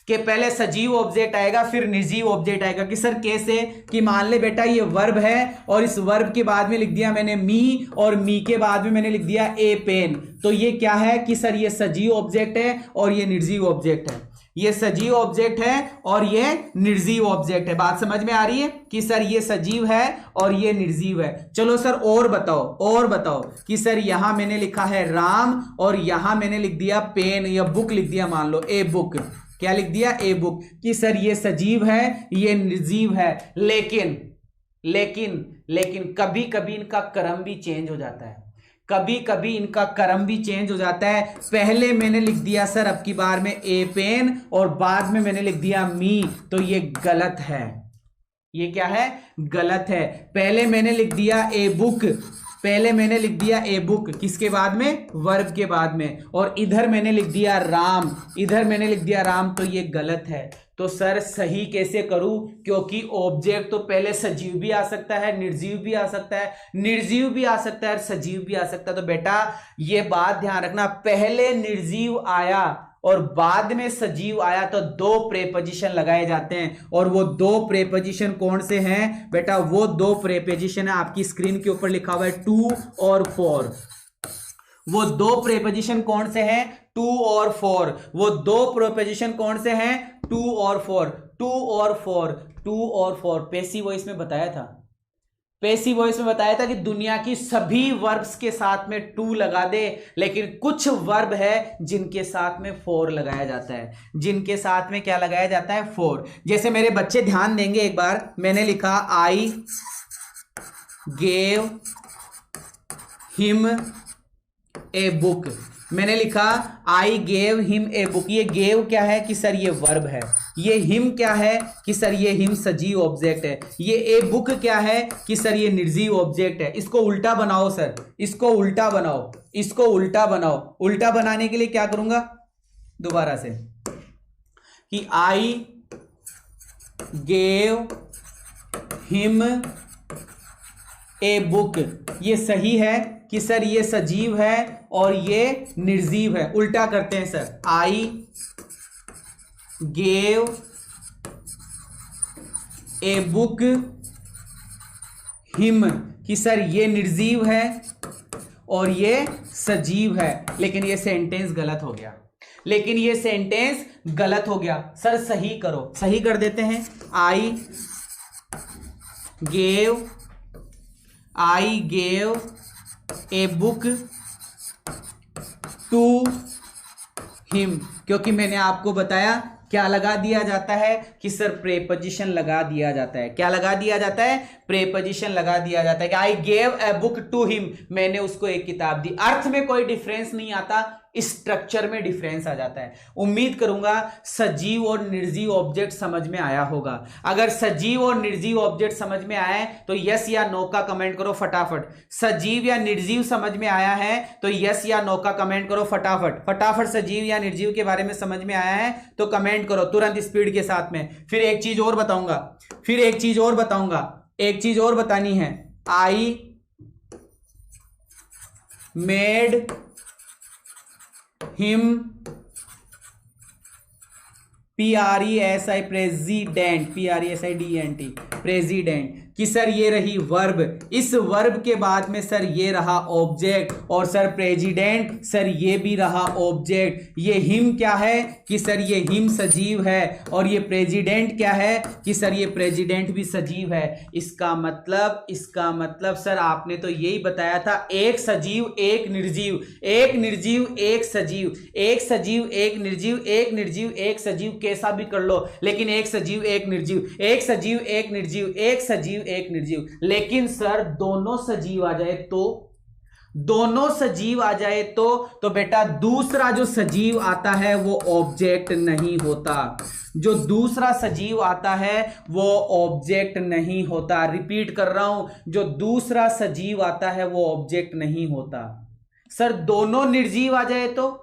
कि पहले सजीव ऑब्जेक्ट आएगा, फिर निर्जीव ऑब्जेक्ट आएगा। कि सर कैसे? कि मान ले बेटा ये वर्ब है और इस वर्ब के बाद में लिख दिया मैंने मी, और मी के बाद में मैंने लिख दिया ए पेन। तो ये क्या है? कि सर ये सजीव ऑब्जेक्ट है और ये निर्जीव ऑब्जेक्ट है। ये सजीव ऑब्जेक्ट है और ये निर्जीव ऑब्जेक्ट है। बात समझ में आ रही है? कि सर ये सजीव है और ये निर्जीव है। चलो सर और बताओ, और बताओ। कि सर यहां मैंने लिखा है राम और यहां मैंने लिख दिया पेन या बुक लिख दिया, मान लो ए बुक। क्या लिख दिया? A book. कि सर ये सजीव है, ये निर्जीव है। लेकिन लेकिन लेकिन कभी कभी इनका क्रम भी चेंज हो जाता है। कभी कभी इनका क्रम भी चेंज हो जाता है। पहले मैंने लिख दिया सर अब की बार में ए पेन और बाद में मैंने लिख दिया मी, तो ये गलत है। ये क्या है? गलत है। पहले मैंने लिख दिया ए बुक, पहले मैंने लिख दिया ए बुक, किसके बाद में? वर्ब के बाद में। और इधर मैंने लिख दिया राम, इधर मैंने लिख दिया राम, तो ये गलत है। तो सर सही कैसे करूं? क्योंकि ऑब्जेक्ट तो पहले सजीव भी आ सकता है, निर्जीव भी आ सकता है, निर्जीव भी आ सकता है और सजीव भी आ सकता है। तो बेटा ये बात ध्यान रखना, पहले निर्जीव आया और बाद में सजीव आया तो दो प्रेपोजिशन लगाए जाते हैं। और वो दो प्रेपोजिशन कौन से हैं बेटा? वो दो प्रेपोजिशन है, आपकी स्क्रीन के ऊपर लिखा हुआ है टू और फॉर। वो दो प्रीपोजिशन कौन से हैं? टू और फोर। वो दो प्रीपोजिशन कौन से हैं? टू और फोर। टू और फोर, टू और फोर। पैसिव वॉइस में बताया था, पैसिव वॉइस में बताया था कि दुनिया की सभी वर्ब्स के साथ में टू लगा दे, लेकिन कुछ वर्ब है जिनके साथ में फोर लगाया जाता है। जिनके साथ में क्या लगाया जाता है? फोर। जैसे मेरे बच्चे ध्यान देंगे, एक बार मैंने लिखा I gave him a book. मैंने लिखा I gave him a book. ये गेव क्या है कि सर ये वर्ब है। ये हिम क्या है कि सर ये हिम सजीव ऑब्जेक्ट है। ये ए बुक क्या है कि सर ये निर्जीव ऑब्जेक्ट है। इसको उल्टा बनाओ सर, इसको उल्टा बनाओ, इसको उल्टा बनाओ। उल्टा बनाने के लिए क्या करूंगा? दोबारा से कि I gave him a book. ये सही है कि सर ये सजीव है और ये निर्जीव है। उल्टा करते हैं sir, I gave a book him, कि सर ये निर्जीव है और ये सजीव है। लेकिन ये सेंटेंस गलत हो गया, लेकिन ये सेंटेंस गलत हो गया। सर सही करो, सही कर देते हैं। I gave a book to him, क्योंकि मैंने आपको बताया क्या लगा दिया जाता है कि सर प्रेपोजिशन लगा दिया जाता है। क्या लगा दिया जाता है? प्रेपोजिशन लगा दिया जाता है कि I gave a book to him, मैंने उसको एक किताब दी। अर्थ में कोई डिफरेंस नहीं आता, स्ट्रक्चर में डिफरेंस आ जाता है। उम्मीद करूंगा सजीव और निर्जीव ऑब्जेक्ट समझ में आया होगा। अगर सजीव और निर्जीव ऑब्जेक्ट समझ में आए तो यस या नो का कमेंट करो फटाफट। सजीव या निर्जीव समझ में आया है तो यस या नो का कमेंट करो फटाफट। फटाफट सजीव या निर्जीव के बारे में समझ में आया है तो कमेंट करो तुरंत स्पीड के साथ में। फिर एक चीज और बताऊंगा, फिर एक चीज और बताऊंगा, एक चीज और बतानी है। आई made him PRESI president, PRESIDENT president, कि सर ये रही वर्ब। इस वर्ब के बाद में सर ये रहा ऑब्जेक्ट, और सर प्रेसिडेंट, सर ये भी रहा ऑब्जेक्ट। ये हिम क्या है कि सर ये हिम सजीव है, और ये प्रेसिडेंट क्या है कि सर ये प्रेसिडेंट भी सजीव है। इसका मतलब सर आपने तो यही बताया था, एक सजीव एक निर्जीव, एक निर्जीव एक सजीव, एक सजीव एक निर्जीव, एक निर्जीव एक सजीव, कैसा भी कर लो, लेकिन एक सजीव एक निर्जीव, एक सजीव एक निर्जीव, एक सजीव एक निर्जीव। लेकिन सर दोनों सजीव आ जाए तो, दोनों सजीव आ जाए तो बेटा दूसरा जो सजीव आता है वो ऑब्जेक्ट नहीं होता। जो दूसरा सजीव आता है वो ऑब्जेक्ट नहीं होता। रिपीट कर रहा हूं, जो दूसरा सजीव आता है वो ऑब्जेक्ट नहीं होता। सर दोनों निर्जीव आ जाए तो,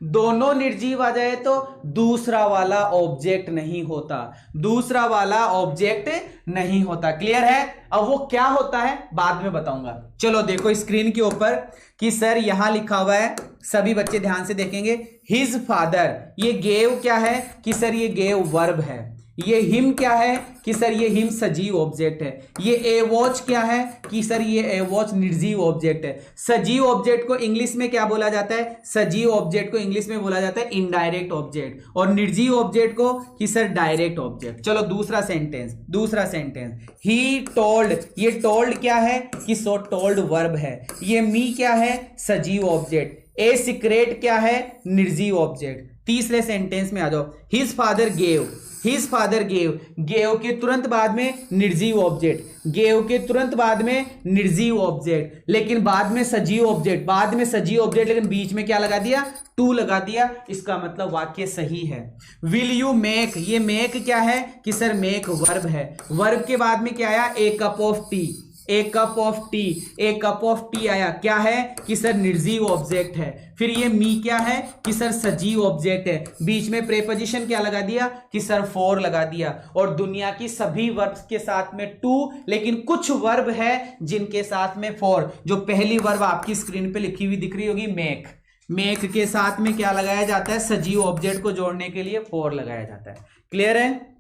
दोनों निर्जीव आ जाए तो दूसरा वाला ऑब्जेक्ट नहीं होता, दूसरा वाला ऑब्जेक्ट नहीं होता। क्लियर है? अब वो क्या होता है बाद में बताऊंगा। चलो देखो स्क्रीन के ऊपर कि सर यहां लिखा हुआ है, सभी बच्चे ध्यान से देखेंगे, हिज फादर। ये गेव क्या है कि सर ये गेव वर्ब है। ये हिम क्या है कि सर ये हिम सजीव ऑब्जेक्ट है। ये ए वॉच क्या है कि सर ये ए वॉच निर्जीव ऑब्जेक्ट है। सजीव ऑब्जेक्ट को इंग्लिश में क्या बोला जाता है? सजीव ऑब्जेक्ट को इंग्लिश में बोला जाता है इनडायरेक्ट ऑब्जेक्ट, और निर्जीव ऑब्जेक्ट को कि सर डायरेक्ट ऑब्जेक्ट। चलो दूसरा सेंटेंस, दूसरा सेंटेंस, ही टोल्ड। ये टोल्ड क्या है कि सो टोल्ड वर्ब है। ये मी क्या है? सजीव ऑब्जेक्ट। ए सीक्रेट क्या है? निर्जीव ऑब्जेक्ट। तीसरे सेंटेंस में आ जाओ, his father gave. His father gave, gave के तुरंत बाद में निर्जीव ऑब्जेक्ट, गेव के तुरंत बाद में निर्जीव ऑब्जेक्ट, लेकिन बाद में सजीव ऑब्जेक्ट, बाद में सजीव ऑब्जेक्ट, लेकिन बीच में क्या लगा दिया? टू लगा दिया। इसका मतलब वाक्य सही है। विल यू मेक, ये मेक क्या है कि सर मेक वर्ब है। वर्ब के बाद में क्या आया? A cup of tea. A cup of tea, a cup of tea आया, क्या है कि सर निर्जीव ऑब्जेक्ट है। फिर ये मी क्या है कि सर सजीव ऑब्जेक्ट है। बीच में प्रेपोजिशन क्या लगा दिया कि सर फॉर लगा दिया। और दुनिया की सभी वर्ब्स के साथ में टू, लेकिन कुछ वर्ब है जिनके साथ में फॉर। जो पहली वर्ब आपकी स्क्रीन पे लिखी हुई दिख रही होगी मेक, मेक के साथ में क्या लगाया जाता है? सजीव ऑब्जेक्ट को जोड़ने के लिए फॉर लगाया जाता है। क्लियर है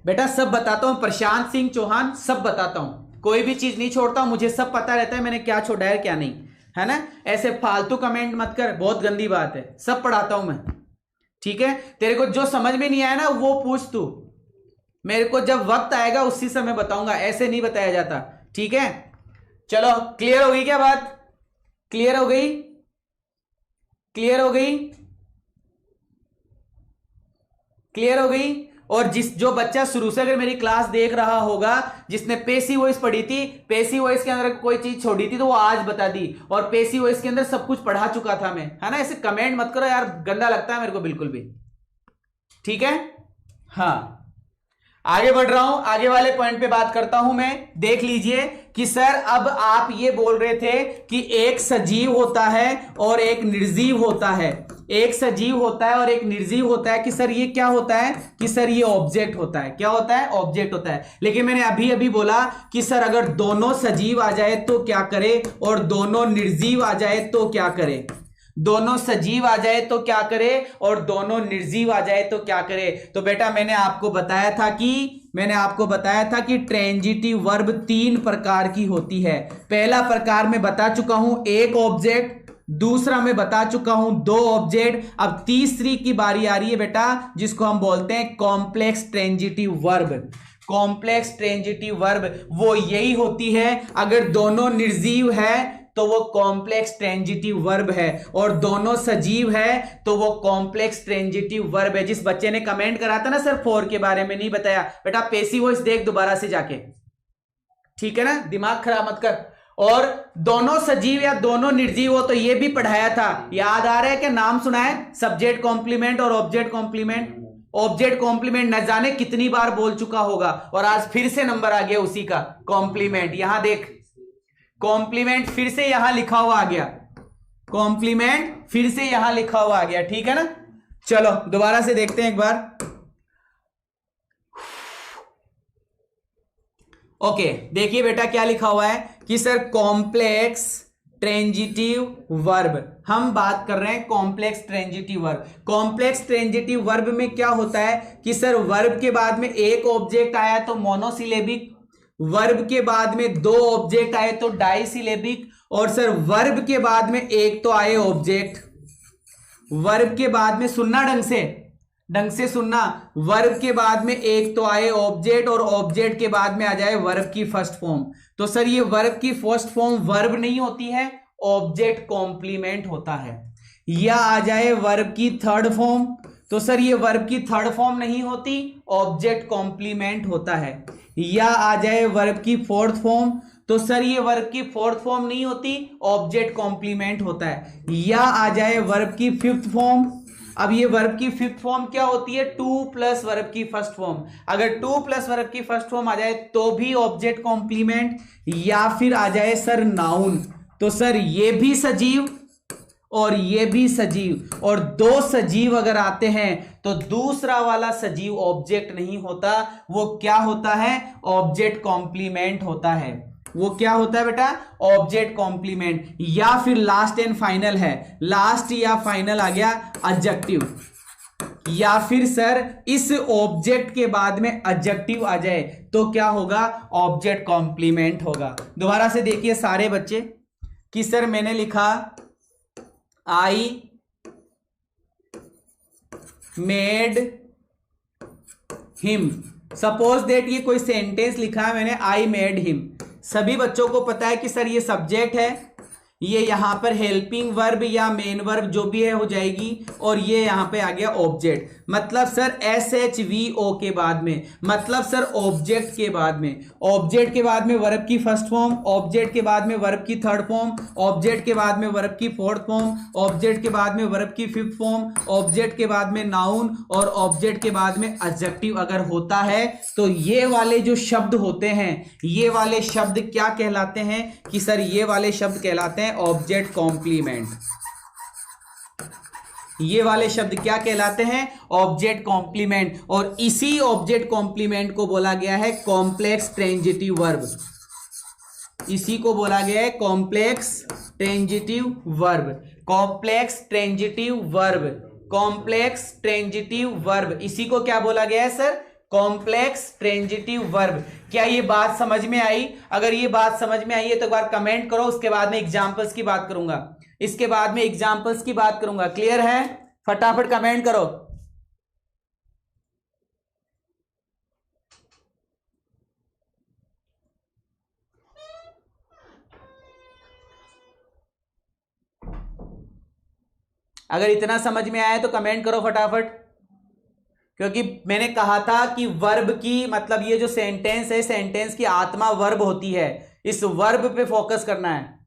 बेटा? सब बताता हूं, प्रशांत सिंह चौहान सब बताता हूं। कोई भी चीज नहीं छोड़ता हूं, मुझे सब पता रहता है मैंने क्या छोड़ा है क्या नहीं, है ना। ऐसे फालतू कमेंट मत कर, बहुत गंदी बात है, सब पढ़ाता हूं मैं, ठीक है। तेरे को जो समझ में नहीं आया ना वो पूछ तू, मेरे को जब वक्त आएगा उसी समय बताऊंगा, ऐसे नहीं बताया जाता, ठीक है। चलो क्लियर हो गई क्या बात, क्लियर हो गई, क्लियर हो गई, क्लियर हो गई। और जो बच्चा शुरू से अगर मेरी क्लास देख रहा होगा, जिसने पेसिव वॉइस पढ़ी थी, पेसिव वॉइस के अंदर कोई चीज छोड़ी थी तो वो आज बता दी, और पेसिव वॉइस के अंदर सब कुछ पढ़ा चुका था मैं, है ना। ऐसे कमेंट मत करो यार, गंदा लगता है मेरे को बिल्कुल भी, ठीक है। हाँ आगे बढ़ रहा हूं, आगे वाले पॉइंट पे बात करता हूं मैं। देख लीजिए कि सर अब आप ये बोल रहे थे कि एक सजीव होता है और एक निर्जीव होता है, एक सजीव होता है और एक निर्जीव होता है, कि सर ये क्या होता है, कि सर ये ऑब्जेक्ट होता है, क्या होता है, ऑब्जेक्ट होता है। लेकिन मैंने अभी अभी बोला कि सर अगर दोनों सजीव आ जाए तो क्या करे, और दोनों निर्जीव आ जाए तो क्या करे, दोनों सजीव आ जाए तो क्या करे और दोनों निर्जीव आ जाए तो क्या करे। तो बेटा मैंने आपको बताया था कि ट्रांजिटिव वर्ब 3 प्रकार की होती है। पहला प्रकार मैं बता चुका हूं, एक ऑब्जेक्ट, दूसरा मैं बता चुका हूं 2 ऑब्जेक्ट, अब तीसरी की बारी आ रही है बेटा, जिसको हम बोलते हैं complex transitive verb. Complex transitive verb वो यही होती है, अगर दोनों निर्जीव है तो वो कॉम्प्लेक्स ट्रांजिटिव वर्ब है, और दोनों सजीव है तो वो कॉम्प्लेक्स ट्रांजिटिव वर्ब है। जिस बच्चे ने कमेंट करा था ना सर 4 के बारे में नहीं बताया, बेटा पेसिव वॉइस देख दोबारा से जाके, ठीक है ना, दिमाग खराब मत कर। और दोनों सजीव या दोनों निर्जीव हो तो ये भी पढ़ाया था, याद आ रहा है क्या, नाम सुना है, सब्जेक्ट कॉम्प्लीमेंट और ऑब्जेक्ट कॉम्प्लीमेंट। ऑब्जेक्ट कॉम्प्लीमेंट न जाने कितनी बार बोल चुका होगा, और आज फिर से नंबर आ गया उसी का, कॉम्प्लीमेंट। यहां देख, कॉम्प्लीमेंट फिर से यहां लिखा हुआ आ गया, कॉम्प्लीमेंट फिर से यहां लिखा हुआ आ गया, ठीक है ना। चलो दोबारा से देखते हैं एक बार। ओके देखिए बेटा क्या लिखा हुआ है कि सर कॉम्प्लेक्स ट्रांजिटिव वर्ब, हम बात कर रहे हैं complex transitive verb. Complex transitive verb में क्या होता है कि सर वर्ब के बाद में एक ऑब्जेक्ट आया तो मोनोसिलेबिक, वर्ब के बाद में 2 ऑब्जेक्ट आए तो डाइसिलेबिक, और सर वर्ब के बाद में एक तो आए ऑब्जेक्ट, वर्ब के बाद में सुनना ढंग से सुनना, वर्ब के बाद में एक तो आए ऑब्जेक्ट, और ऑब्जेक्ट के बाद में आ जाए वर्ब की फर्स्ट फॉर्म। तो सर ये वर्ब की फर्स्ट फॉर्म वर्ब नहीं होती है, ऑब्जेक्ट कॉम्प्लीमेंट होता है। या आ जाए वर्ब की थर्ड फॉर्म, तो सर ये वर्ब की थर्ड फॉर्म नहीं होती, ऑब्जेक्ट कॉम्प्लीमेंट होता है। या आ जाए वर्ब की फोर्थ फॉर्म, तो सर ये वर्ब की फोर्थ फॉर्म नहीं होती, ऑब्जेक्ट कॉम्प्लीमेंट होता है। या आ जाए वर्ब की फिफ्थ फॉर्म, अब ये वर्ब की फिफ्थ फॉर्म क्या होती है, 2 प्लस वर्ब की फर्स्ट फॉर्म। अगर 2 प्लस वर्ब की फर्स्ट फॉर्म आ जाए तो भी ऑब्जेक्ट कॉम्प्लीमेंट। या फिर आ जाए सर नाउन, तो सर ये भी सजीव और ये भी सजीव, और 2 सजीव अगर आते हैं तो दूसरा वाला सजीव ऑब्जेक्ट नहीं होता, वो क्या होता है, ऑब्जेक्ट कॉम्प्लीमेंट होता है। वो क्या होता है बेटा, ऑब्जेक्ट कॉम्प्लीमेंट। या फिर लास्ट एंड फाइनल है, लास्ट या फाइनल आ गया एडजेक्टिव, या फिर सर इस ऑब्जेक्ट के बाद में एडजेक्टिव आ जाए तो क्या होगा, ऑब्जेक्ट कॉम्प्लीमेंट होगा। दोबारा से देखिए सारे बच्चे कि सर मैंने लिखा आई मेड हिम, सपोज दैट ये कोई सेंटेंस लिखा है मैंने, आई मेड हिम। सभी बच्चों को पता है कि सर ये सब्जेक्ट है, ये यहां पर हेल्पिंग वर्ब या मेन वर्ब जो भी है हो जाएगी, और ये यहां पे आ गया ऑब्जेक्ट। मतलब सर SHVO के बाद में, मतलब सर ऑब्जेक्ट के बाद में, ऑब्जेक्ट के बाद में वर्ब की फर्स्ट फॉर्म, ऑब्जेक्ट के बाद में वर्ब की थर्ड फॉर्म, ऑब्जेक्ट के बाद में वर्ब की फोर्थ फॉर्म, ऑब्जेक्ट के बाद में वर्ब की फिफ्थ फॉर्म, ऑब्जेक्ट के बाद में नाउन, और ऑब्जेक्ट के बाद में एडजेक्टिव अगर होता है तो ये वाले जो शब्द होते हैं, ये वाले शब्द क्या कहलाते हैं, कि सर ये वाले शब्द कहलाते हैं ऑब्जेक्ट कॉम्प्लीमेंट। ये वाले शब्द क्या कहलाते हैं, ऑब्जेक्ट कॉम्प्लीमेंट। और इसी ऑब्जेक्ट कॉम्प्लीमेंट को बोला गया है कॉम्प्लेक्स ट्रांजिटिव वर्ब, इसी को बोला गया है complex transitive verb, complex transitive verb, complex transitive verb, इसी को क्या बोला गया है सर, कॉम्प्लेक्स ट्रांजिटिव वर्ब। क्या ये बात समझ में आई? अगर ये बात समझ में आई है तो एक बार कमेंट करो, उसके बाद में एग्जांपल्स की बात करूंगा, इसके बाद में एग्जांपल्स की बात करूंगा। क्लियर है? फटाफट कमेंट करो। अगर इतना समझ में आया तो कमेंट करो फटाफट, क्योंकि मैंने कहा था कि वर्ब की मतलब ये जो सेंटेंस है, सेंटेंस की आत्मा वर्ब होती है, इस वर्ब पे फोकस करना है।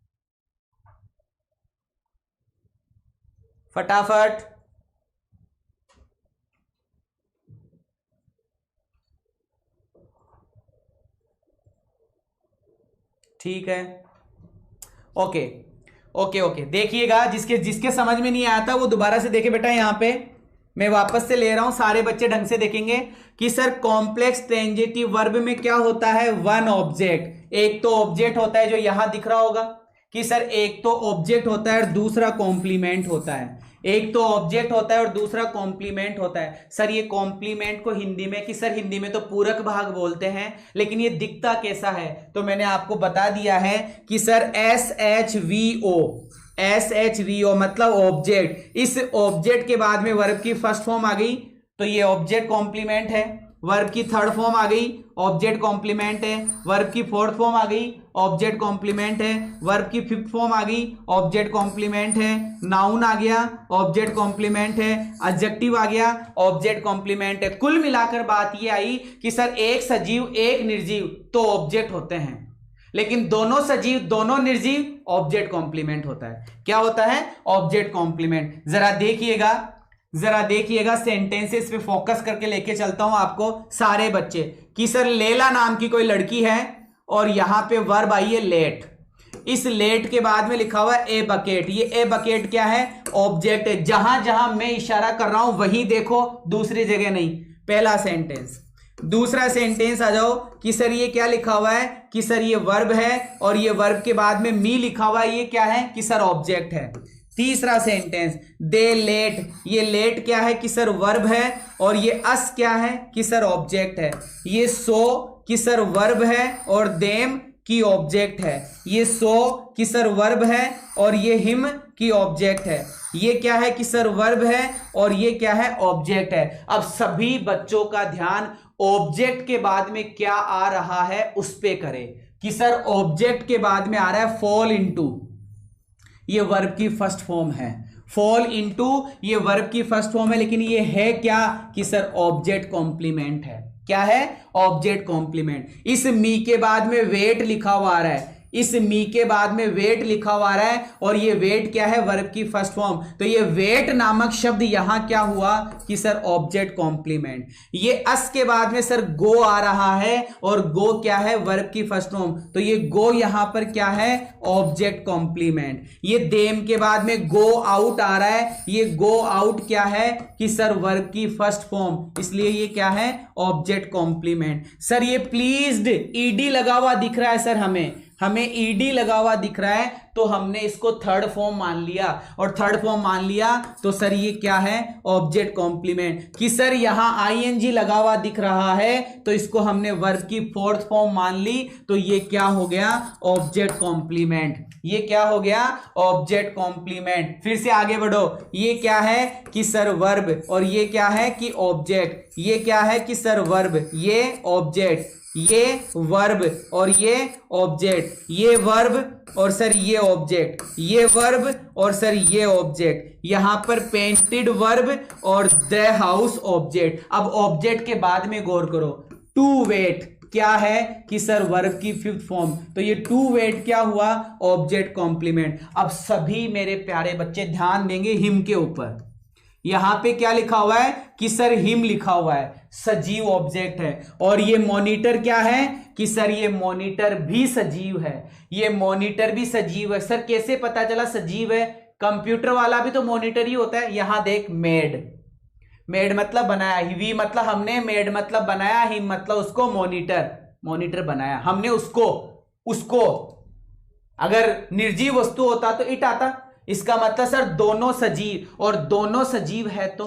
फटाफट। ठीक है, ओके ओके ओके। देखिएगा, जिसके जिसके समझ में नहीं आया था वो दोबारा से देखे बेटा। यहां पे मैं वापस से ले रहा हूं, सारे बच्चे ढंग से देखेंगे कि सर कॉम्प्लेक्स ट्रांजिटिव वर्ब में क्या होता है? One object. एक तो ऑब्जेक्ट होता है जो यहां दिख रहा होगा कि सर एक तो ऑब्जेक्ट होता है और दूसरा कॉम्प्लीमेंट होता है। एक तो ऑब्जेक्ट होता है और दूसरा कॉम्प्लीमेंट होता है। सर ये कॉम्प्लीमेंट को हिंदी में कि सर हिंदी में तो पूरक भाग बोलते हैं, लेकिन ये दिखता कैसा है? तो मैंने आपको बता दिया है कि सर SHVO, SHVO मतलब ऑब्जेक्ट। इस ऑब्जेक्ट के बाद में वर्ब की फर्स्ट फॉर्म आ गई तो ये ऑब्जेक्ट कॉम्प्लीमेंट है। वर्ब की थर्ड फॉर्म आ गई, ऑब्जेक्ट कॉम्प्लीमेंट है। वर्ब की फोर्थ फॉर्म आ गई, ऑब्जेक्ट कॉम्प्लीमेंट है। वर्ब की फिफ्थ फॉर्म आ गई, ऑब्जेक्ट कॉम्प्लीमेंट है। नाउन आ गया, ऑब्जेक्ट कॉम्प्लीमेंट है। एडजेक्टिव आ गया, ऑब्जेक्ट कॉम्प्लीमेंट है। कुल मिलाकर बात ये आई कि सर एक सजीव एक निर्जीव तो ऑब्जेक्ट होते हैं, लेकिन दोनों सजीव दोनों निर्जीव ऑब्जेक्ट कॉम्प्लीमेंट होता है। क्या होता है? Object complement. जरा देखिएगा सेंटेंसेस पे फोकस करके लेके चलता हूं आपको सारे बच्चे कि सर लैला नाम की कोई लड़की है और यहां पे वर्ब आई है लेट। इस लेट के बाद में लिखा हुआ है ए बकेट। ये ए बकेट क्या है? ऑब्जेक्ट है। जहां जहां मैं इशारा कर रहा हूं वहीं देखो, दूसरी जगह नहीं। पहला सेंटेंस। दूसरा सेंटेंस आ जाओ कि सर ये क्या लिखा हुआ है? कि सर ये वर्ब है और ये वर्ब के बाद में मी लिखा हुआ है, ये क्या है? कि सर ऑब्जेक्ट है। तीसरा सेंटेंस, दे लेट। ये लेट क्या है? कि सर वर्ब है और ये अस क्या है? कि सर ऑब्जेक्ट है। ये सो कि सर वर्ब है और देम की ऑब्जेक्ट है। ये सो कि सर वर्ब है और ये हिम की ऑब्जेक्ट है। ये क्या है? कि सर वर्ब है और ये क्या है? ऑब्जेक्ट है। अब सभी बच्चों का ध्यान ऑब्जेक्ट के बाद में क्या आ रहा है उस पे करें कि सर ऑब्जेक्ट के बाद में आ रहा है फॉल इनटू। ये वर्ब की फर्स्ट फॉर्म है। फॉल इनटू ये वर्ब की फर्स्ट फॉर्म है, लेकिन ये है क्या? कि सर ऑब्जेक्ट कॉम्प्लीमेंट है। क्या है? Object complement. इस मी के बाद में वेट लिखा हुआ आ रहा है, इस मी के बाद में वेट लिखा हुआ आ रहा है और ये वेट क्या है? वर्ब की फर्स्ट फॉर्म। तो ये वेट नामक शब्द यहां क्या हुआ? कि सर ऑब्जेक्ट कॉम्प्लीमेंट। ये अस के बाद में सर गो आ रहा है और गो क्या है? वर्ब की फर्स्ट फॉर्म। तो ये गो यहां पर क्या है? Object complement. ये देम के बाद में गो आउट आ रहा है, ये गो आउट क्या है? कि सर वर्ब की फर्स्ट फॉर्म, इसलिए ये क्या है? Object complement. सर ये प्लीज्ड ईडी लगा हुआ दिख रहा है, सर हमें ईडी लगा हुआ दिख रहा है तो हमने इसको थर्ड फॉर्म मान लिया, और थर्ड फॉर्म मान लिया तो सर ये क्या है? Object complement. कि सर यहां आईएनजी लगा हुआ दिख रहा है तो इसको हमने वर्ब की फोर्थ फॉर्म मान ली, तो ये क्या हो गया? Object complement. ये क्या हो गया? Object complement. फिर से आगे बढ़ो। ये क्या है? कि सर वर्ब, और ये क्या है? कि ऑब्जेक्ट। ये क्या है? कि सर वर्ब, ये ऑब्जेक्ट, ये वर्ब और ये ऑब्जेक्ट, ये वर्ब और सर ये ऑब्जेक्ट, ये वर्ब और सर ये ऑब्जेक्ट। यहां पर पेंटेड वर्ब और द हाउस ऑब्जेक्ट। अब ऑब्जेक्ट के बाद में गौर करो, टू वेट क्या है? कि सर वर्ब की फिफ्थ फॉर्म। तो ये टू वेट क्या हुआ? Object complement. अब सभी मेरे प्यारे बच्चे ध्यान देंगे हिम के ऊपर। यहां पे क्या लिखा हुआ है? कि सर हिम लिखा हुआ है, सजीव ऑब्जेक्ट है। और ये मॉनिटर क्या है? कि सर ये मॉनिटर भी सजीव है। ये मॉनिटर भी सजीव है। सर कैसे पता चला सजीव है? कंप्यूटर वाला भी तो मॉनिटर ही होता है। यहां देख, मेड, मेड मतलब बनाया, वी मतलब हमने, मेड मतलब बनाया, हिम मतलब उसको मॉनिटर, मॉनिटर बनाया हमने उसको। अगर निर्जीव वस्तु होता तो इट आता। इसका मतलब सर दोनों सजीव, और दोनों सजीव है तो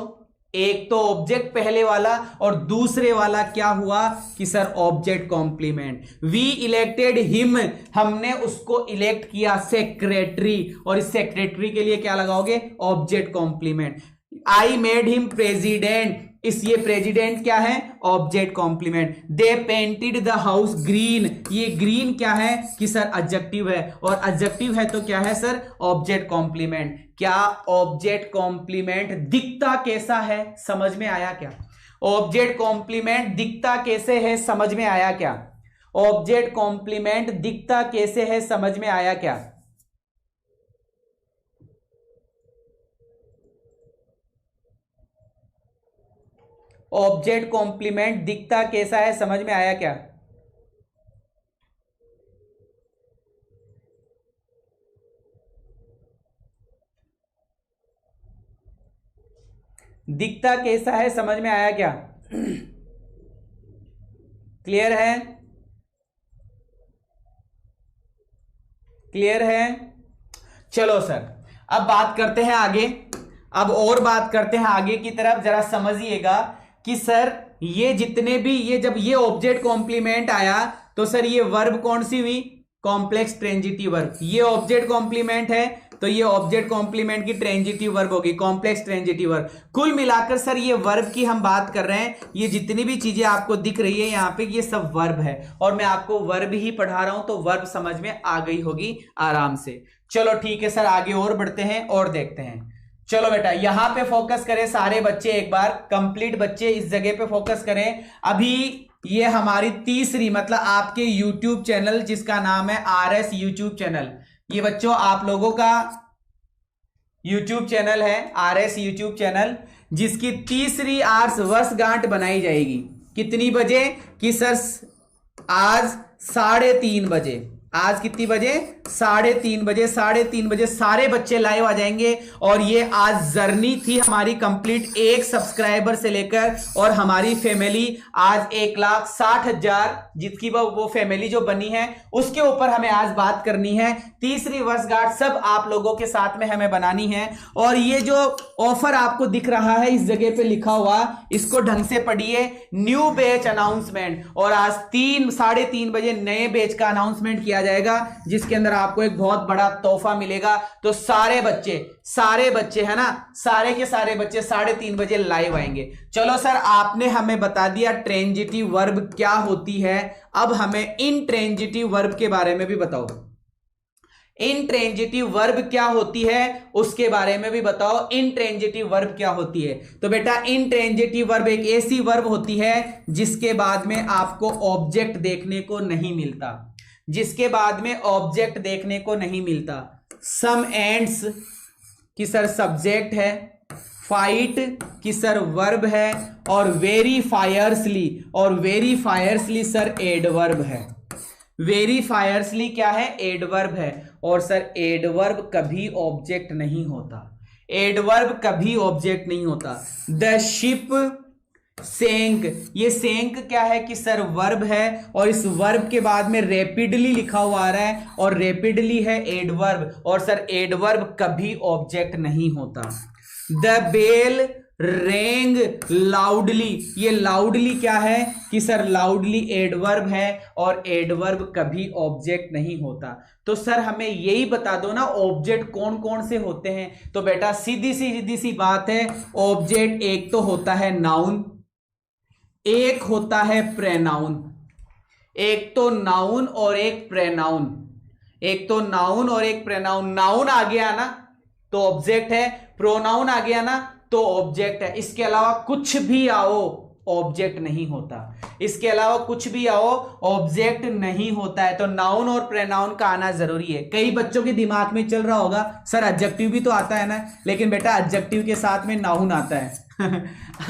एक तो ऑब्जेक्ट पहले वाला और दूसरे वाला क्या हुआ कि sir object complement. We elected him, हमने उसको इलेक्ट किया सेक्रेटरी, और इस सेक्रेटरी के लिए क्या लगाओगे object complement. I made him president, इस ये प्रेसिडेंट क्या है object complement. They painted the house green, ये ग्रीन क्या है कि सर एडजेक्टिव है, और एडजेक्टिव है तो क्या है सर ऑब्जेक्ट कॉम्प्लीमेंट। क्या ऑब्जेक्ट कॉम्प्लीमेंट दिखता कैसा है समझ में आया क्या? ऑब्जेक्ट कॉम्प्लीमेंट दिखता कैसे है समझ में आया क्या? ऑब्जेक्ट कॉम्प्लीमेंट दिखता कैसे है समझ में आया क्या? ऑब्जेक्ट कॉम्प्लीमेंट दिखता कैसा है समझ में आया क्या? दिखता कैसा है समझ में आया क्या? क्लियर है? क्लियर है? चलो सर अब बात करते हैं आगे, अब और बात करते हैं आगे की तरफ। जरा समझिएगा कि सर ये जितने भी ये जब ये ऑब्जेक्ट कॉम्प्लीमेंट आया तो सर ये वर्ब कौन सी हुई कॉम्प्लेक्स ट्रांजिटिव वर्ब। ये ऑब्जेक्ट कॉम्प्लीमेंट है तो ये ऑब्जेक्ट कॉम्प्लीमेंट की ट्रांजिटिव वर्ब होगी कॉम्प्लेक्स ट्रांजिटिव वर्ब। कुल मिलाकर सर ये वर्ब की हम बात कर रहे हैं, ये जितनी भी चीजें आपको दिख रही है यहां पे ये सब वर्ब है, और मैं आपको वर्ब ही पढ़ा रहा हूं तो वर्ब समझ में आ गई होगी आराम से। चलो ठीक है सर आगे और बढ़ते हैं और देखते हैं। चलो बेटा यहां पे फोकस करें सारे बच्चे, एक बार कंप्लीट बच्चे इस जगह पे फोकस करें। अभी ये हमारी तीसरी मतलब आपके YouTube चैनल जिसका नाम है RS YouTube चैनल, ये बच्चों आप लोगों का YouTube चैनल है RS YouTube चैनल, जिसकी तीसरी आर्स वर्षगांठ बनाई जाएगी। कितनी बजे कि सर आज 3:30 बजे। आज कितनी बजे 3:30 बजे। 3:30 बजे सारे बच्चे लाइव आ जाएंगे, और ये आज जर्नी थी हमारी कंप्लीट, एक सब्सक्राइबर से लेकर और हमारी फैमिली आज 1,60,000 जिसकी वो फैमिली जो बनी है उसके ऊपर हमें आज बात करनी है। तीसरी वर्षगांठ सब आप लोगों के साथ में हमें बनानी है। और ये जो ऑफर आपको दिख रहा है इस जगह पे लिखा हुआ, इसको ढंग से पढ़िए, न्यू बैच अनाउंसमेंट। और आज 3-3:30 बजे नए बैच का अनाउंसमेंट किया जाएगा जिसके अंदर आपको एक बहुत बड़ा तोहफा मिलेगा। तो सारे बच्चे है ना, सारे के सारे बच्चे 3:30 बजे लाइव आएंगे। चलो सर आपने हमें बता दिया ट्रांजिटिव वर्ब क्या होती है, अब हमें इंट्रांजिटिव वर्ब के बारे में भी बताओ। इंट्रांजिटिव वर्ब क्या होती है उसके बारे में भी बताओ। इंट्रांजिटिव वर्ब क्या होती है? तो बेटा इंट्रांजिटिव वर्ब एक ऐसी वर्ब होती है जिसके बाद में आपको ऑब्जेक्ट देखने को नहीं मिलता, जिसके बाद में ऑब्जेक्ट देखने को नहीं मिलता। सम एंड्स की सर सब्जेक्ट है, फाइट की सर वर्ब है, और वेरीफायर्सली, और वेरीफायर्सली सर एडवर्ब है। वेरीफायर्सली क्या है एडवर्ब है। और सर एडवर्ब कभी ऑब्जेक्ट नहीं होता, एडवर्ब कभी ऑब्जेक्ट नहीं होता। द शिप सेंक, ये सेंक क्या है कि सर वर्ब है, और इस वर्ब के बाद में रैपिडली लिखा हुआ आ रहा है, और रैपिडली है एडवर्ब, और सर एडवर्ब कभी ऑब्जेक्ट नहीं होता। द बेल रेंग लाउडली, ये लाउडली क्या है कि सर लाउडली एडवर्ब है, और एडवर्ब कभी ऑब्जेक्ट नहीं होता। तो सर हमें यही बता दो ना ऑब्जेक्ट कौन कौन से होते हैं। तो बेटा सीधी सी बात है, ऑब्जेक्ट एक तो होता है नाउन, एक होता है प्रेनाउन। एक तो नाउन और एक प्रेनाउन, एक तो नाउन और एक प्रेनाउन। नाउन आ गया ना तो ऑब्जेक्ट है, प्रोनाउन आ गया ना तो ऑब्जेक्ट है। इसके अलावा कुछ भी आओ ऑब्जेक्ट नहीं होता, इसके अलावा कुछ भी आओ ऑब्जेक्ट नहीं होता है। तो नाउन और प्रोनाउन का आना जरूरी है। कई बच्चों के दिमाग में चल रहा होगा सर एडजेक्टिव भी तो आता है ना, लेकिन बेटा एडजेक्टिव के साथ में नाउन आता है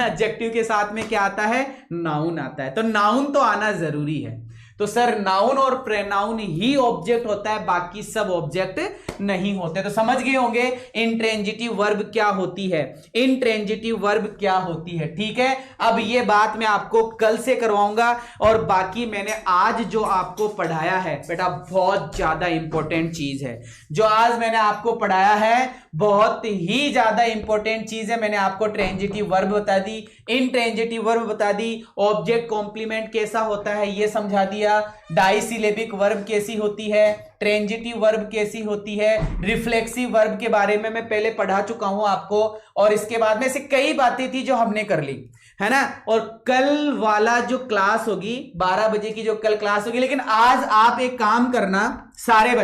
एडजेक्टिव के साथ में क्या आता है नाउन आता है, तो नाउन तो आना जरूरी है। तो सर नाउन और प्रोनाउन ही ऑब्जेक्ट होता है, बाकी सब ऑब्जेक्ट नहीं होते। तो समझ गए होंगे इंट्रांजिटिव वर्ब क्या होती है, इंट्रांजिटिव वर्ब क्या होती है। ठीक है, अब ये बात मैं आपको कल से करवाऊंगा, और बाकी मैंने आज जो आपको पढ़ाया है बेटा बहुत ज्यादा इंपॉर्टेंट चीज है। जो आज मैंने आपको पढ़ाया है बहुत ही ज्यादा इंपॉर्टेंट चीज है। मैंने आपको ट्रांजिटिव वर्ब बता दी, इंट्रांजिटिव वर्ब बता दी, ऑब्जेक्ट कॉम्प्लीमेंट कैसा होता है ये समझा दिया, डाइसिलेबिक वर्ब कैसी होती है, ट्रांजिटिव वर्ब कैसी होती है, रिफ्लेक्सिव वर्ब के बारे में मैं पहले पढ़ा चुका हूं आपको, और इसके बाद में से कई बातें थी जो हमने कर ली है ना। और कल वाला जो क्लास होगी 12 बजे की जो कल क्लास होगी, लेकिन आज आप एक काम करना, सारे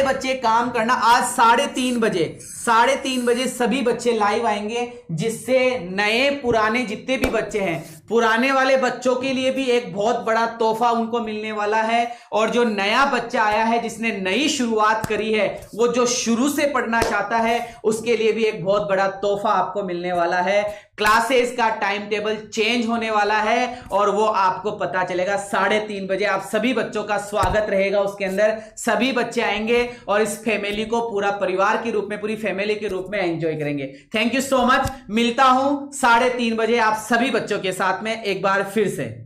बच्चे काम करना, आज 3:30 बजे सभी बच्चे लाइव आएंगे, जिससे नए पुराने जितने भी बच्चे हैं, पुराने वाले बच्चों के लिए भी एक बहुत बड़ा तोहफा उनको मिलने वाला है, और जो नया बच्चा आया है जिसने नई शुरुआत करी है, वो जो शुरू से पढ़ना चाहता है उसके लिए भी एक बहुत बड़ा तोहफा आपको मिलने वाला है। क्लासेस का टाइम टेबल चेंज होने वाला है और वो आपको पता चलेगा 3:30 बजे। आप सभी बच्चों का स्वागत रहेगा उसके अंदर, सभी बच्चे आएंगे और इस फैमिली को पूरा परिवार के रूप में, पूरी फैमिली के रूप में एंजॉय करेंगे। थैंक यू सो मच, मिलता हूं 3:30 बजे आप सभी बच्चों के साथ में एक बार फिर से।